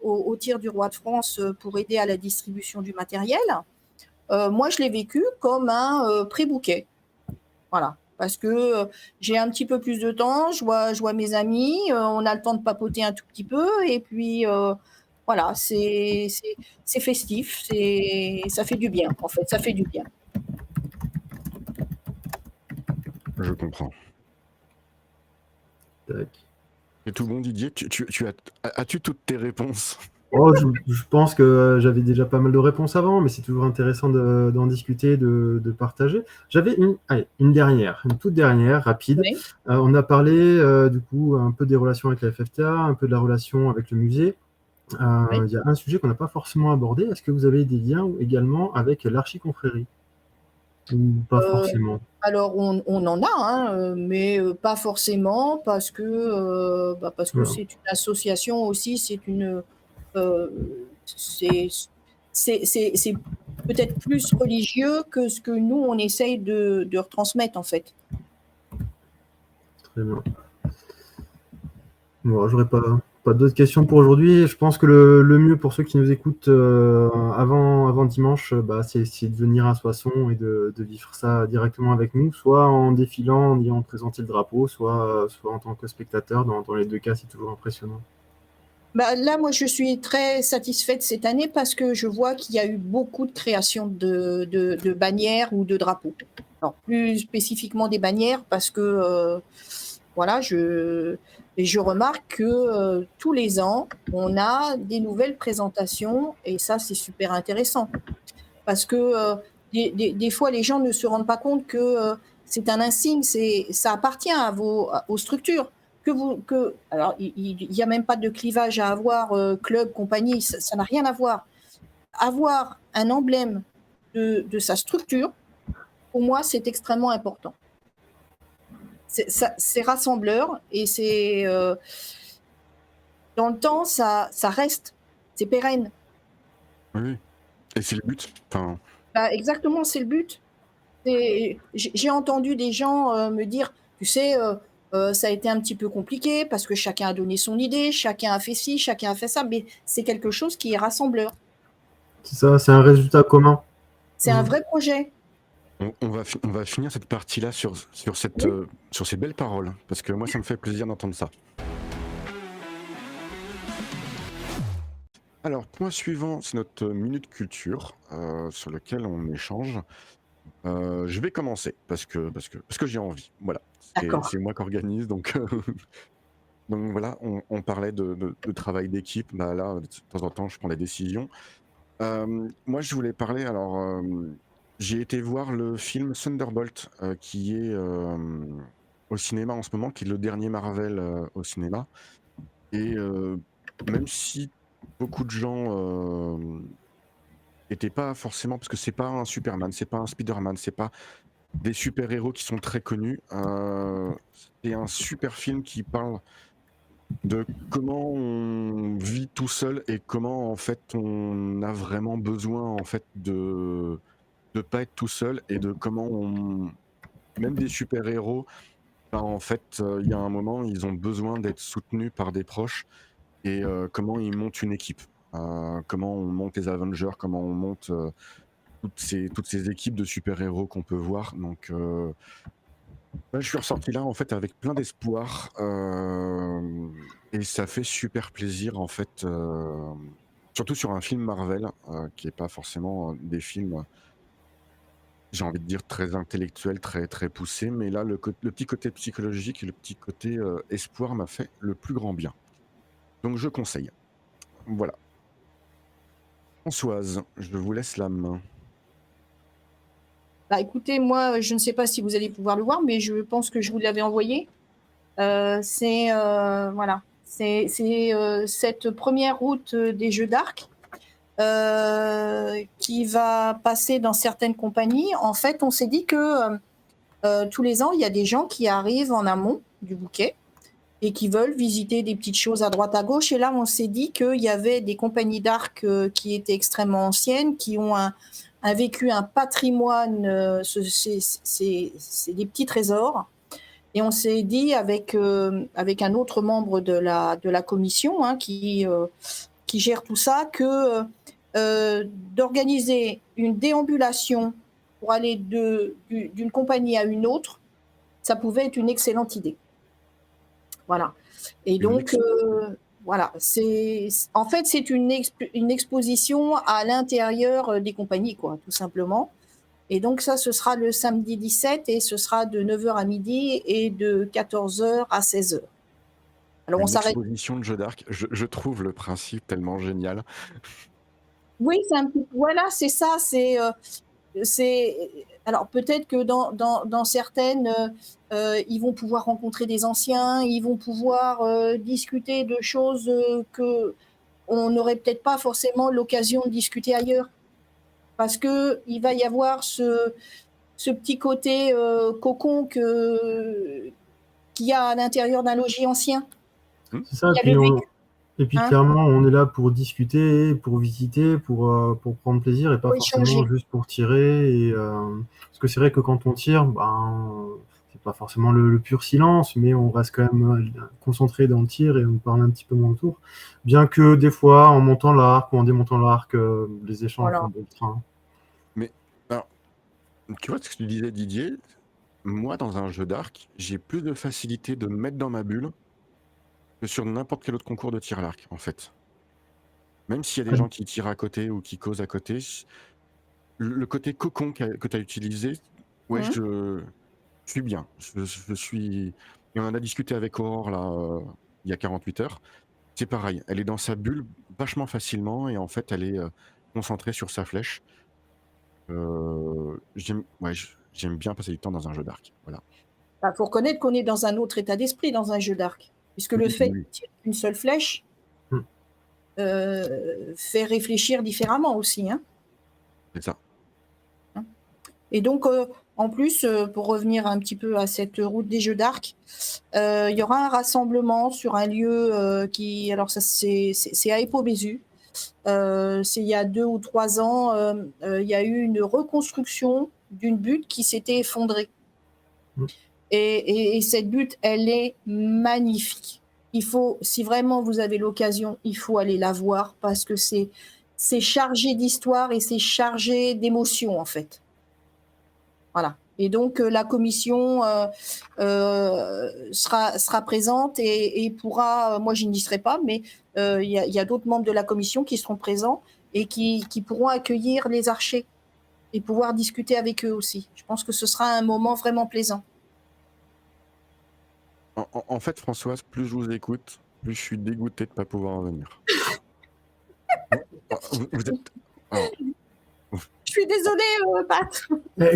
au tir du roi de France, pour aider à la distribution du matériel. Moi, je l'ai vécu comme un, pré-bouquet. Voilà, parce que, j'ai un petit peu plus de temps, je vois mes amis, on a le temps de papoter un tout petit peu et puis, voilà, c'est festif, ça fait du bien, en fait, ça fait du bien. Je comprends. Tac. C'est tout bon, Didier? As-tu toutes tes réponses? Oh, je pense que j'avais déjà pas mal de réponses avant, mais c'est toujours intéressant d'en discuter, de partager. J'avais une dernière, une toute dernière, rapide. Oui, On a parlé du coup un peu des relations avec la FFTA, un peu de la relation avec le musée. oui. Il y a un sujet qu'on n'a pas forcément abordé. Est-ce que vous avez des liens également avec l'archiconfrérie? Ou pas Heu, forcément? alors on en a, hein, mais, pas forcément parce que Voilà. c'est une association aussi, c'est c'est peut-être plus religieux que ce que nous on essaye de retransmettre, en fait. Très bien. Bon, j'aurais pas d'autres questions pour aujourd'hui. Je pense que le mieux pour ceux qui nous écoutent avant dimanche, bah, c'est de venir à Soissons et de vivre ça directement avec nous, soit en défilant, en ayant présenté le drapeau, soit en tant que spectateur. Dans les deux cas, c'est toujours impressionnant. Bah, là, moi, je suis très satisfaite cette année parce que je vois qu'il y a eu beaucoup de création de bannières ou de drapeaux. Alors, plus spécifiquement des bannières parce que, voilà, et je remarque que tous les ans, on a des nouvelles présentations et ça, c'est super intéressant parce que des fois, les gens ne se rendent pas compte que c'est un insigne, ça appartient aux structures. Alors, il n'y a même pas de clivage à avoir, club, compagnie, ça n'a rien à voir. Avoir un emblème de sa structure, pour moi, c'est extrêmement important. C'est rassembleur et dans le temps, ça reste, c'est pérenne. Oui, oui. Et c'est le but. Enfin, Bah, exactement, c'est le but. J'ai entendu des gens me dire, tu sais, ça a été un petit peu compliqué parce que chacun a donné son idée, chacun a fait ci, chacun a fait ça, mais c'est quelque chose qui est rassembleur. C'est ça, c'est un résultat commun. C'est un vrai projet. On va finir cette partie-là sur Oui. sur ces belles paroles, parce que moi, ça me fait plaisir d'entendre ça. Alors, point suivant, c'est notre minute culture sur lequel on échange. Je vais commencer parce que j'ai envie. Voilà, D'accord. c'est moi qui organise, donc donc voilà, on parlait de travail d'équipe. Bah là, de temps en temps, je prends des décisions. Moi, je voulais parler. Alors, j'ai été voir le film Thunderbolt qui est au cinéma en ce moment, qui est le dernier Marvel au cinéma. Et même si beaucoup de gens n'étaient pas forcément, parce que c'est pas un Superman, c'est pas un Spider-Man, c'est pas des super-héros qui sont très connus. C'est un super film qui parle de comment on vit tout seul et comment en fait on a vraiment besoin en fait de pas être tout seul et de comment on même des super-héros, bah, en fait, il y a un moment, ils ont besoin d'être soutenus par des proches et comment ils montent une équipe. Comment on monte les Avengers, comment on monte toutes ces équipes de super-héros qu'on peut voir. Donc, je suis ressorti là en fait avec plein d'espoir et ça fait super plaisir en fait, surtout sur un film Marvel qui est pas forcément des films, j'ai envie de dire très intellectuels, très poussés, mais là le petit côté psychologique et le petit côté espoir m'a fait le plus grand bien. Donc je conseille. Voilà. Françoise, je vous laisse la main. Bah, écoutez, moi, je ne sais pas si vous allez pouvoir le voir, mais je pense que je vous l'avais envoyé. Voilà, c'est cette première route des Jeux d'Arc qui va passer dans certaines compagnies. En fait, on s'est dit que tous les ans, il y a des gens qui arrivent en amont du bouquet et qui veulent visiter des petites choses à droite à gauche. Et là, on s'est dit qu'il y avait des compagnies d'arc qui étaient extrêmement anciennes, qui ont un vécu, un patrimoine, c'est des petits trésors. Et on s'est dit avec un autre membre de la commission qui gère tout ça que d'organiser une déambulation pour aller d'une compagnie à une autre, ça pouvait être une excellente idée. Voilà. Et donc, voilà, en fait, c'est une exposition à l'intérieur des compagnies, quoi, tout simplement. Et donc, ça, ce sera le samedi 17 et ce sera de 9h à midi et de 14h à 16h. Alors, on Une s'arrête. exposition de jeux d'arc, je trouve le principe tellement génial. Oui, c'est un petit. Voilà, c'est ça. Alors, peut-être que dans certaines, ils vont pouvoir rencontrer des anciens, ils vont pouvoir discuter de choses que on n'aurait peut-être pas forcément l'occasion de discuter ailleurs. Parce qu'il va y avoir ce petit côté cocon qu'il y a à l'intérieur d'un logis ancien. C'est ça, Il y a le vécu. et puis Hein, clairement, on est là pour discuter, pour visiter, pour prendre plaisir et pas pour forcément échanger. juste pour tirer. Parce que c'est vrai que quand on tire, ben, c'est pas forcément le pur silence, mais on reste quand même concentré dans le tir et on parle un petit peu moins autour. Bien que des fois, en montant l'arc ou en démontant l'arc, les échanges Voilà. vont bon train. Mais alors, tu vois ce que tu disais, Didier? Moi, dans un jeu d'arc, j'ai plus de facilité de me mettre dans ma bulle que sur n'importe quel autre concours de tir à l'arc, en fait. Même s'il y a des gens qui tirent à côté ou qui causent à côté, le côté cocon que tu as utilisé, ouais, Hein. je suis bien. Je suis. Et on en a discuté avec Aurore là, il y a 48 heures. C'est pareil, elle est dans sa bulle vachement facilement et en fait, elle est concentrée sur sa flèche. J'aime bien passer du temps dans un jeu d'arc. Voilà. Il faut reconnaître qu'on est dans un autre état d'esprit dans un jeu d'arc. Puisque le Oui, fait de oui, tirer une seule flèche Hmm. fait réfléchir différemment aussi. Hein. c'est ça. Et donc, en plus, pour revenir un petit peu à cette route des Jeux d'Arc, il y aura un rassemblement sur un lieu qui, alors ça c'est à Épau-Bézu. C'est il y a 2 ou 3 ans, il y a eu une reconstruction d'une butte qui s'était effondrée. Mm. Et cette butte, elle est magnifique. Il faut, si vraiment vous avez l'occasion, il faut aller la voir parce que c'est chargé d'histoire et c'est chargé d'émotions en fait. Voilà. Et donc la commission sera présente et pourra, moi je n'y serai pas, mais il y a d'autres membres de la commission qui seront présents et qui pourront accueillir les archers et pouvoir discuter avec eux aussi. Je pense que ce sera un moment vraiment plaisant. En fait, Françoise, plus je vous écoute, plus je suis dégoûté de ne pas pouvoir venir. Vous êtes... Alors, Je suis désolée, Pat.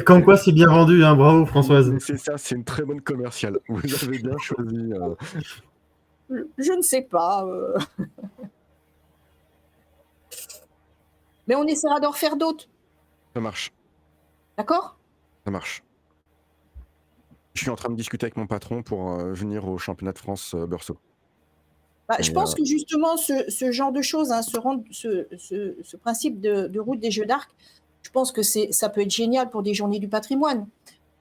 Comme quoi, c'est bien vendu, hein, bravo Françoise. c'est ça, c'est une très bonne commerciale. Vous avez bien choisi. Je ne sais pas. Mais on essaiera d'en refaire d'autres. Ça marche, D'accord? ça marche. Je suis en train de discuter avec mon patron pour venir au championnat de France Beursault. Bah, je pense que justement, ce genre de choses, hein, ce principe de route des Jeux d'Arc, je pense que ça peut être génial pour des journées du patrimoine.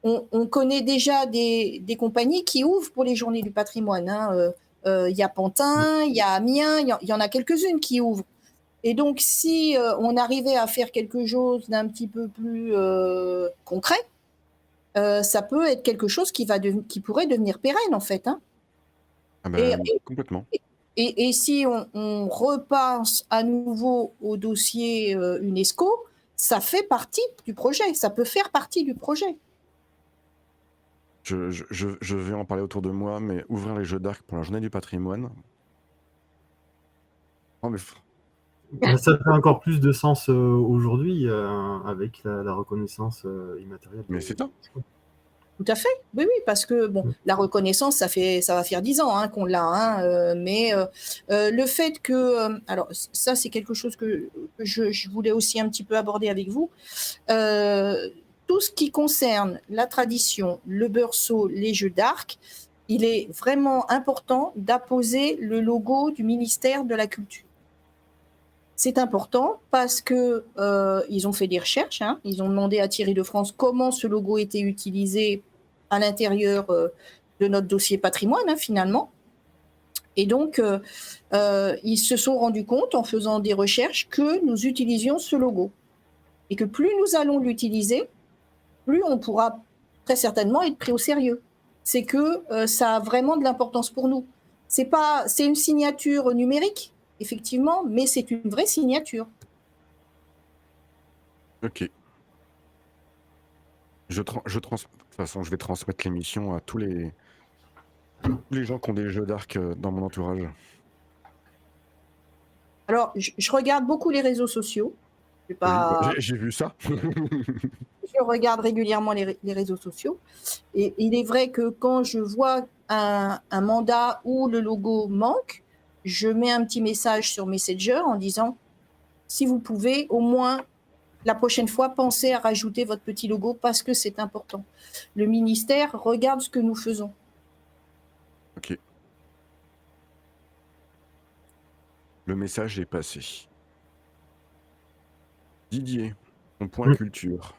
On connaît déjà des compagnies qui ouvrent pour les journées du patrimoine. Hein. Il y a Pantin, il y a Amiens, il y en a quelques-unes qui ouvrent. Et donc, si on arrivait à faire quelque chose d'un petit peu plus concret, ça peut être quelque chose qui pourrait devenir pérenne, en fait. Hein. Ah ben, complètement. Et si on repasse à nouveau au dossier UNESCO, ça fait partie du projet, ça peut faire partie du projet. Je vais en parler autour de moi, mais ouvrir les Jeux d'Arc pour la journée du patrimoine... Oh, mais... Ça fait encore plus de sens aujourd'hui avec la reconnaissance immatérielle. Mais c'est ça. Tout à fait, oui, parce que bon, la reconnaissance, ça va faire 10 ans hein, qu'on l'a, hein, mais le fait que, alors ça c'est quelque chose que je voulais aussi un petit peu aborder avec vous, tout ce qui concerne la tradition, le Beursault, les Jeux d'Arc, il est vraiment important d'apposer le logo du ministère de la Culture. C'est important parce que ils ont fait des recherches, hein, ils ont demandé à Thierry de France comment ce logo était utilisé à l'intérieur de notre dossier patrimoine, hein, finalement. Et donc, ils se sont rendus compte en faisant des recherches que nous utilisions ce logo. Et que plus nous allons l'utiliser, plus on pourra très certainement être pris au sérieux. C'est que ça a vraiment de l'importance pour nous. C'est une signature numérique, effectivement, mais c'est une vraie signature. Ok. De toute façon, je vais transmettre l'émission à tous les gens qui ont des Jeux d'Arc dans mon entourage. Alors, je regarde beaucoup les réseaux sociaux. J'ai vu ça. Je regarde régulièrement les réseaux sociaux. Et il est vrai que quand je vois un mandat où le logo manque, je mets un petit message sur Messenger en disant « Si vous pouvez, au moins, la prochaine fois, pensez à rajouter votre petit logo parce que c'est important. » Le ministère regarde ce que nous faisons. Ok. Le message est passé. Didier, ton point culture.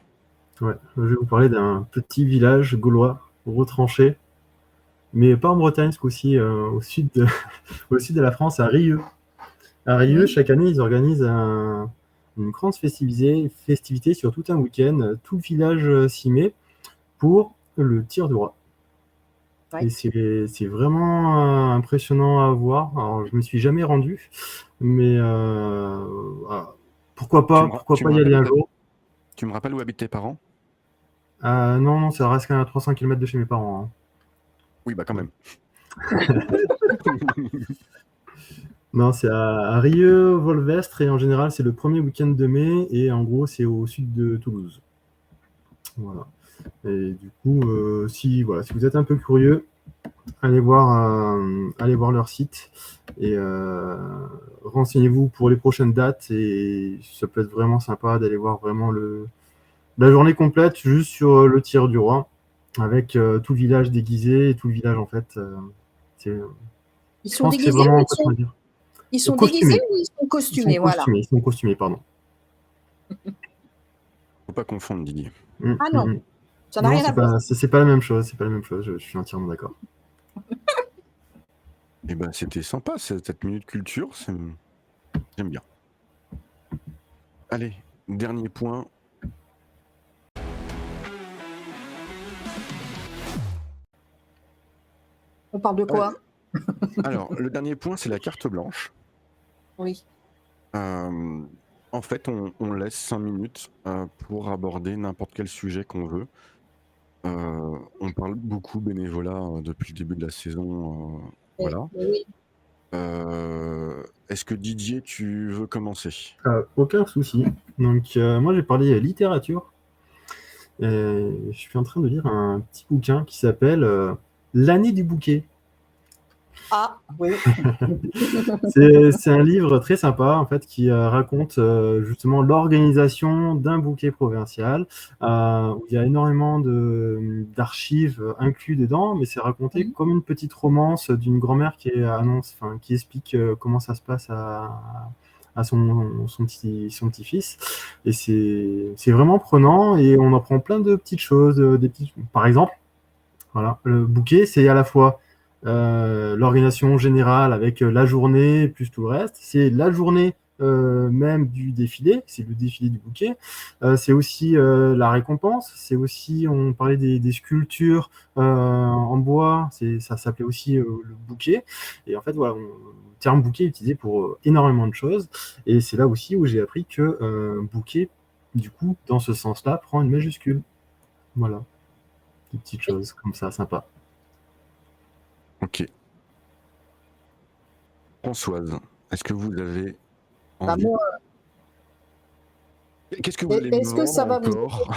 Ouais, je vais vous parler d'un petit village gaulois retranché, mais pas en Bretagne, ce coup-ci, au sud de la France, à Rieux. À Rieux, chaque année, ils organisent une grande festivité sur tout un week-end. Tout le village s'y met pour le tir du roi. Ouais. Et c'est vraiment impressionnant à voir. Alors, je me suis jamais rendu, mais pourquoi pas y aller un jour. Tu me rappelles où habitent tes parents? Non, ça reste quand même à 300 km de chez mes parents. Hein. Oui, bah quand même. Non, c'est à Rieux, Volvestre, et en général, c'est le premier week-end de mai, et en gros, c'est au sud de Toulouse. Voilà. Et du coup, si vous êtes un peu curieux, allez voir leur site et renseignez-vous pour les prochaines dates, et ça peut être vraiment sympa d'aller voir vraiment la journée complète juste sur le tir du roi, avec tout le village déguisé, et tout le village en fait. Ils sont déguisés ou ils sont déguisés ou ils sont costumés? Ils sont costumés, pardon. Faut pas confondre, Didier. Ah non, ça n'a Non, rien à voir. c'est pas la même chose. C'est pas la même chose. Je suis entièrement d'accord. Et ben, c'était sympa cette minute culture. J'aime bien. Allez, dernier point. On parle de quoi? Alors, le dernier point, c'est la carte blanche. Oui. En fait, on laisse 5 minutes pour aborder n'importe quel sujet qu'on veut. On parle beaucoup bénévolat depuis le début de la saison. Voilà. Oui. Est-ce que Didier, tu veux commencer? Aucun souci. Donc, moi, j'ai parlé littérature. Et je suis en train de lire un petit bouquin qui s'appelle L'année du bouquet. Ah, oui. C'est un livre très sympa en fait qui raconte justement l'organisation d'un bouquet provincial où il y a énormément d'archives inclus dedans, mais c'est raconté comme une petite romance d'une grand-mère qui qui explique comment ça se passe à son petit-fils. Et c'est vraiment prenant et on apprend plein de petites choses. Par exemple, voilà, le bouquet, c'est à la fois l'organisation générale avec la journée plus tout le reste. C'est la journée même du défilé, c'est le défilé du bouquet. C'est aussi la récompense. C'est aussi, on parlait des sculptures en bois. Ça s'appelait aussi le bouquet. Et en fait, voilà, le terme bouquet est utilisé pour énormément de choses. Et c'est là aussi où j'ai appris que bouquet, du coup, dans ce sens-là, prend une majuscule. Voilà, des petites choses comme ça, sympa. Ok. Françoise, est-ce que vous avez Bah, envie? moi, Qu'est-ce que vous allez me est-ce que ça vendre va vous encore?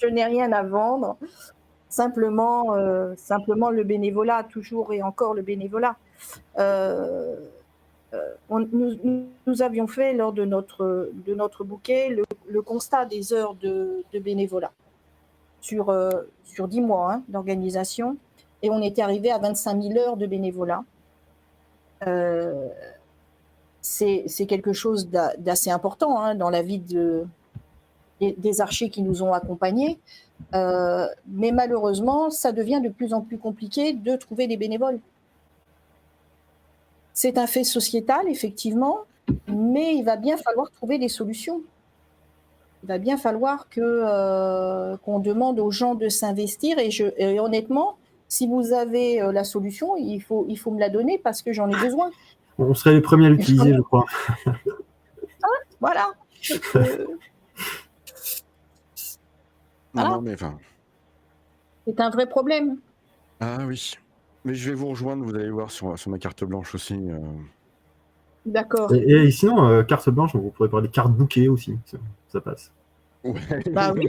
Je n'ai rien à vendre. Simplement, simplement le bénévolat, toujours et encore le bénévolat. Euh, nous avions fait lors de notre bouquet le constat des heures de bénévolat sur 10 mois d'organisation et on était arrivé à 25 000 heures de bénévolat. C'est quelque chose d'assez important dans la vie des archers qui nous ont accompagnés. Mais malheureusement, ça devient de plus en plus compliqué de trouver des bénévoles. C'est un fait sociétal, effectivement, mais il va bien falloir trouver des solutions. Il va bien falloir qu'on demande aux gens de s'investir. Et honnêtement, si vous avez la solution, il faut me la donner parce que j'en ai besoin. On serait les premiers à l'utiliser, je crois. Voilà. Non, mais enfin. C'est un vrai problème. Ah oui. Mais je vais vous rejoindre, vous allez voir sur ma carte blanche aussi. D'accord. Et sinon, carte blanche, on pourrait parler carte bouquet aussi. Ça passe. Ouais. Bah oui.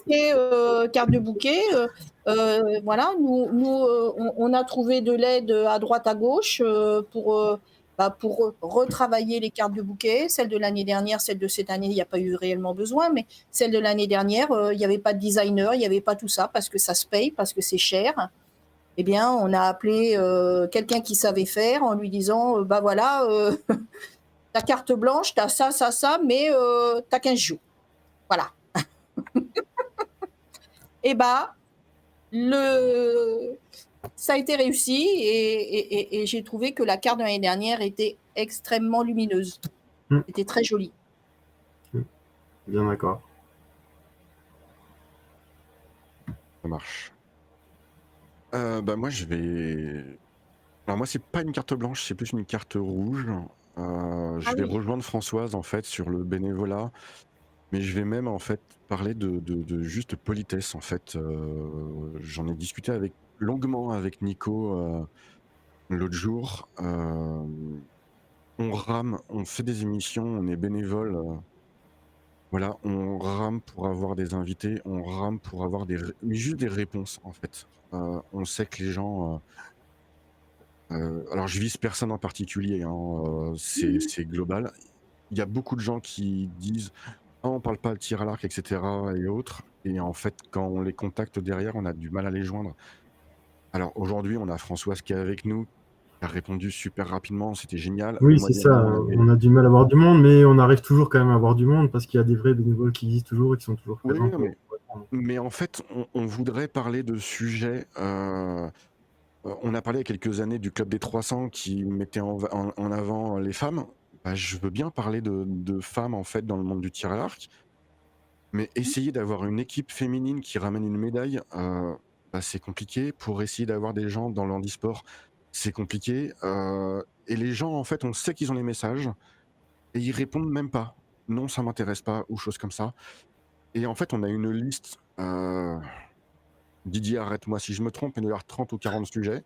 Et, carte de bouquet, voilà, on a trouvé de l'aide à droite à gauche pour retravailler les cartes de bouquet. Celle de l'année dernière, celle de cette année, il n'y a pas eu réellement besoin, mais celle de l'année dernière, il n'y avait pas de designer, il n'y avait pas tout ça parce que ça se paye, parce que c'est cher. Eh bien, on a appelé quelqu'un qui savait faire en lui disant bah voilà, ta carte blanche, tu as ça, mais tu as 15 jours. Voilà. Et bah, ça a été réussi et j'ai trouvé que la carte de l'année dernière était extrêmement lumineuse. Était très jolie. Bien d'accord. Ça marche. Bah moi je vais. Alors moi c'est pas une carte blanche, c'est plus une carte rouge. Je vais rejoindre Françoise en fait sur le bénévolat, mais je vais même en fait parler de juste politesse en fait. J'en ai discuté longuement avec Nico l'autre jour. On rame, on fait des émissions, on est bénévole. Voilà, on rame pour avoir des invités, on rame pour avoir mais juste des réponses en fait. On sait que les gens. Alors je vise personne en particulier, c'est global. Il y a beaucoup de gens qui disent ah, on parle pas de tir à l'arc, etc. et autres. Et en fait, quand on les contacte derrière, on a du mal à les joindre. Alors aujourd'hui, on a Françoise qui est avec nous, a répondu super rapidement, c'était génial. Oui, c'est ça. Moyennement, on avait... On a du mal à avoir du monde, mais on arrive toujours quand même à avoir du monde parce qu'il y a des vrais bénévoles qui existent toujours et qui sont toujours Oui, présents non, mais, pour répondre. mais en fait, on voudrait parler de sujets. On a parlé il y a quelques années du Club des 300 qui mettait en avant les femmes. Bah, je veux bien parler de femmes en fait dans le monde du tir à l'arc, mais essayer d'avoir une équipe féminine qui ramène une médaille, bah, c'est compliqué. Pour essayer d'avoir des gens dans l'handisport, c'est compliqué. Et les gens, en fait, on sait qu'ils ont les messages et ils répondent même pas. Non, ça m'intéresse pas, ou choses comme ça. Et en fait, on a une liste. Didier, arrête-moi si je me trompe, mais il doit y avoir 30 ou 40 sujets.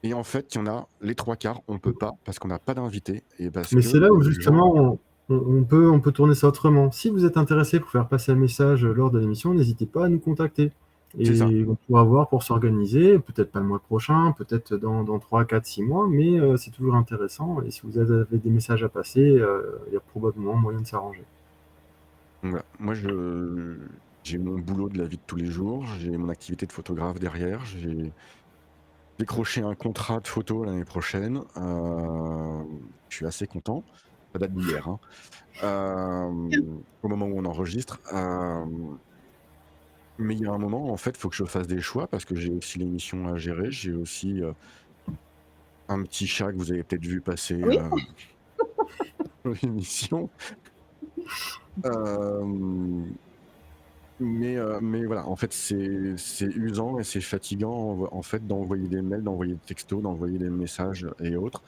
Et en fait, il y en a les 3/4, on peut pas parce qu'on n'a pas d'invités et parce Mais que c'est là où les gens... justement on peut tourner ça autrement. Si vous êtes intéressé pour faire passer un message lors de l'émission, n'hésitez pas à nous contacter. C'est ça. Et on pourra voir pour s'organiser, peut-être pas le mois prochain, peut-être dans 3, 4, 6 mois, mais c'est toujours intéressant. Et si vous avez des messages à passer, il y a probablement moyen de s'arranger. Donc voilà. Moi, j'ai mon boulot de la vie de tous les jours, j'ai mon activité de photographe derrière, j'ai décroché un contrat de photo l'année prochaine. Je suis assez content. Ça date d'hier, hein. Au moment où on enregistre. Mais il y a un moment, en fait, il faut que je fasse des choix parce que j'ai aussi l'émission à gérer. J'ai aussi un petit chat que vous avez peut-être vu passer Oui. dans l'émission. Mais voilà, en fait, c'est usant et c'est fatigant en fait d'envoyer des mails, d'envoyer des textos, d'envoyer des messages et autres,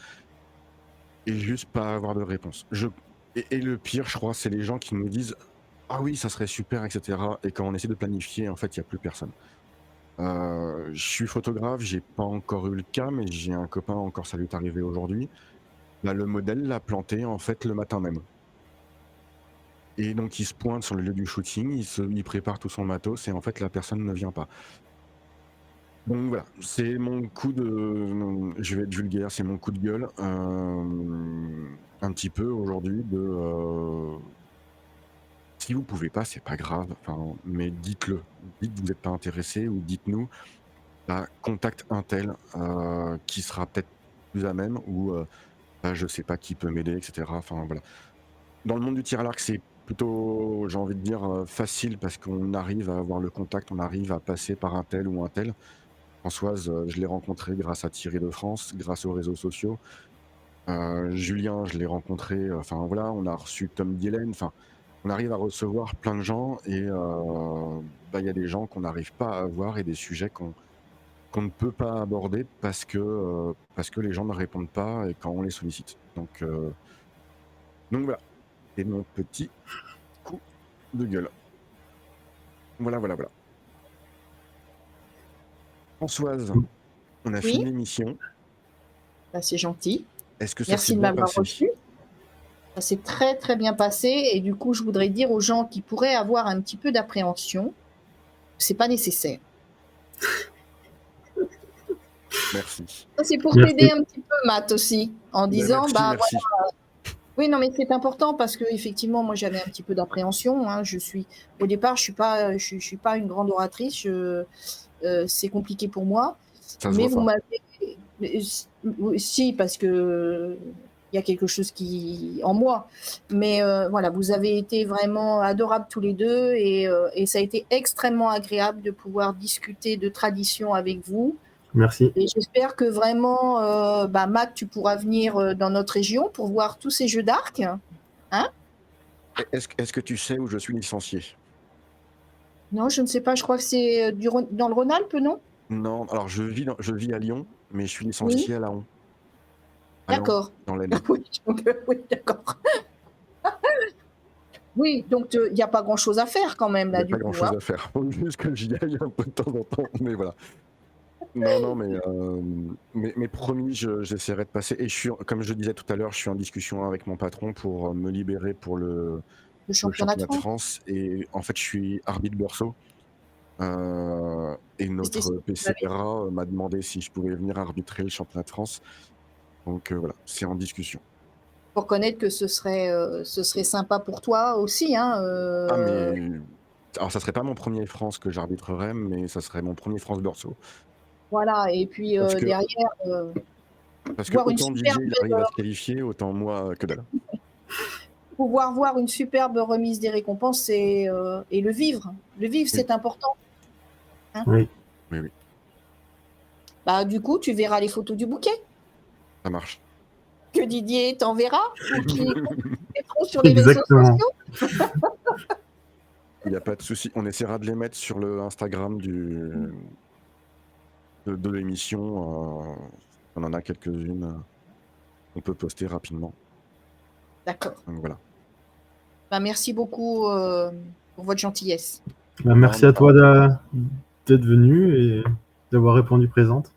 et juste pas avoir de réponse. Et le pire, je crois, c'est les gens qui nous disent ah oui, ça serait super, etc. Et quand on essaie de planifier, en fait, il n'y a plus personne. Je suis photographe, j'ai pas encore eu le cas, mais j'ai un copain encore, ça lui est arrivé aujourd'hui. Là, le modèle l'a planté en fait le matin même. Et donc il se pointe sur le lieu du shooting, il prépare tout son matos et en fait la personne ne vient pas. Donc voilà, c'est mon coup de... Je vais être vulgaire, c'est mon coup de gueule un petit peu aujourd'hui de... Si vous pouvez pas, c'est pas grave, mais dites-le. Dites que vous n'êtes pas intéressé ou dites-nous, bah, contacte un tel qui sera peut-être plus à même ou bah, je sais pas qui peut m'aider, etc. Enfin voilà. Dans le monde du tir à l'arc, c'est plutôt, j'ai envie de dire, facile parce qu'on arrive à avoir le contact, on arrive à passer par un tel ou un tel. Françoise, je l'ai rencontrée grâce à Thierry de France, grâce aux réseaux sociaux. Julien, je l'ai rencontré, enfin voilà, on a reçu Tom Dylan, enfin, on arrive à recevoir plein de gens et bah, y a des gens qu'on n'arrive pas à avoir et des sujets qu'on ne peut pas aborder parce que les gens ne répondent pas et quand on les sollicite. Donc voilà, c'est mon petit coup de gueule. Voilà. Françoise, on a fini Oui, l'émission. bah, c'est gentil. Est-ce que ça s'est Merci de bien m'avoir passé? reçu. Ça s'est très très bien passé et du coup, je voudrais dire aux gens qui pourraient avoir un petit peu d'appréhension, c'est pas nécessaire. Merci. Ça, c'est pour Merci. t'aider un petit peu, Matt, aussi, en disant, Merci, bah merci. voilà. Oui, non, mais c'est important parce que effectivement, moi, j'avais un petit peu d'appréhension. Hein. Au départ, je suis pas une grande oratrice. C'est compliqué pour moi. Ça se Mais voit vous pas. m'avez, si, parce que il y a quelque chose qui en moi. Mais voilà, vous avez été vraiment adorables tous les deux et ça a été extrêmement agréable de pouvoir discuter de tradition avec vous. Merci. Et j'espère que vraiment, Matt, tu pourras venir dans notre région pour voir tous ces jeux d'arc. Hein? Est-ce que tu sais où je suis licencié? Non, je ne sais pas. Je crois que c'est dans le Rhône-Alpes, non? Non, alors je vis à Lyon, mais je suis Oui, licencié à Laon. À Laon, d'accord. dans l'Aisne. Oui, oui, d'accord. Oui, donc il n'y a pas grand-chose à faire quand même Il n'y là a pas du coup. grand-chose Hein. à faire. Faut juste que j'y aille un peu de temps en temps, mais voilà. Non, mais promis, j'essaierai de passer. Et comme je disais tout à l'heure, je suis en discussion avec mon patron pour me libérer pour Le le championnat de championnat de France. France. Et en fait, je suis arbitre Beursault. Et C'était ce notre que tu m'avais dit. PCRA m'a demandé si je pouvais venir arbitrer le championnat de France. Donc voilà, c'est en discussion. Pour connaître que ce serait sympa pour toi aussi. Hein, Ah, mais. Alors, ça serait pas mon premier France que j'arbitrerais, mais ça serait mon premier France Beursault. voilà, et puis Parce que derrière, Parce que voir une autant DJ superbe, il arrive à se qualifier, autant moi que dalle. pouvoir voir une superbe remise des récompenses et le vivre. Le vivre, c'est important. Oui. Oui, oui, Bah, du coup, tu verras les photos du bouquet ça marche. que Didier t'enverra ou qui mettront sur les réseaux Exactement. sociaux. Il n'y a pas de souci. On essaiera de les mettre sur le Instagram de l'émission. On en a quelques-unes qu'on peut poster rapidement. D'accord. Donc voilà. Bah, merci beaucoup pour votre gentillesse. Bah, merci à toi d'être venu et d'avoir répondu présente.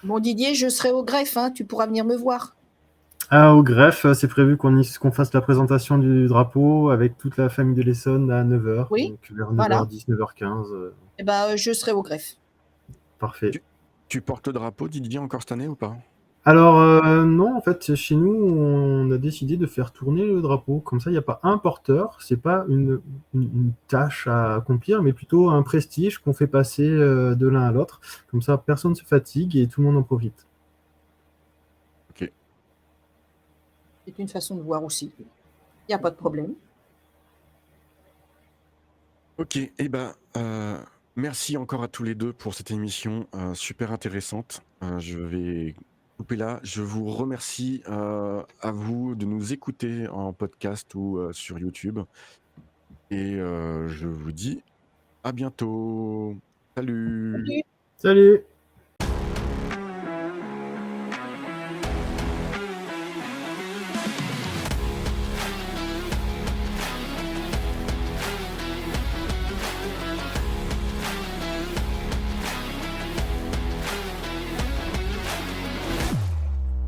Bon, Didier, je serai au greffe, hein, tu pourras venir me voir. Ah, au greffe, c'est prévu qu'on fasse la présentation du drapeau avec toute la famille de l'Essonne à 9h. Oui, Donc vers voilà. 9h10, 9h15. Eh ben, je serai au greffe. Parfait. Tu portes le drapeau, Didier, encore cette année ou pas? Alors, non, en fait, chez nous, on a décidé de faire tourner le drapeau. Comme ça, il n'y a pas un porteur. C'est pas une tâche à accomplir, mais plutôt un prestige qu'on fait passer de l'un à l'autre. Comme ça, personne ne se fatigue et tout le monde en profite. Ok. C'est une façon de voir aussi. Il n'y a pas de problème. Ok, et ben, merci encore à tous les deux pour cette émission super intéressante. Je vais couper là. Je vous remercie à vous de nous écouter en podcast ou sur YouTube. Et je vous dis à bientôt. Salut. Salut. Salut!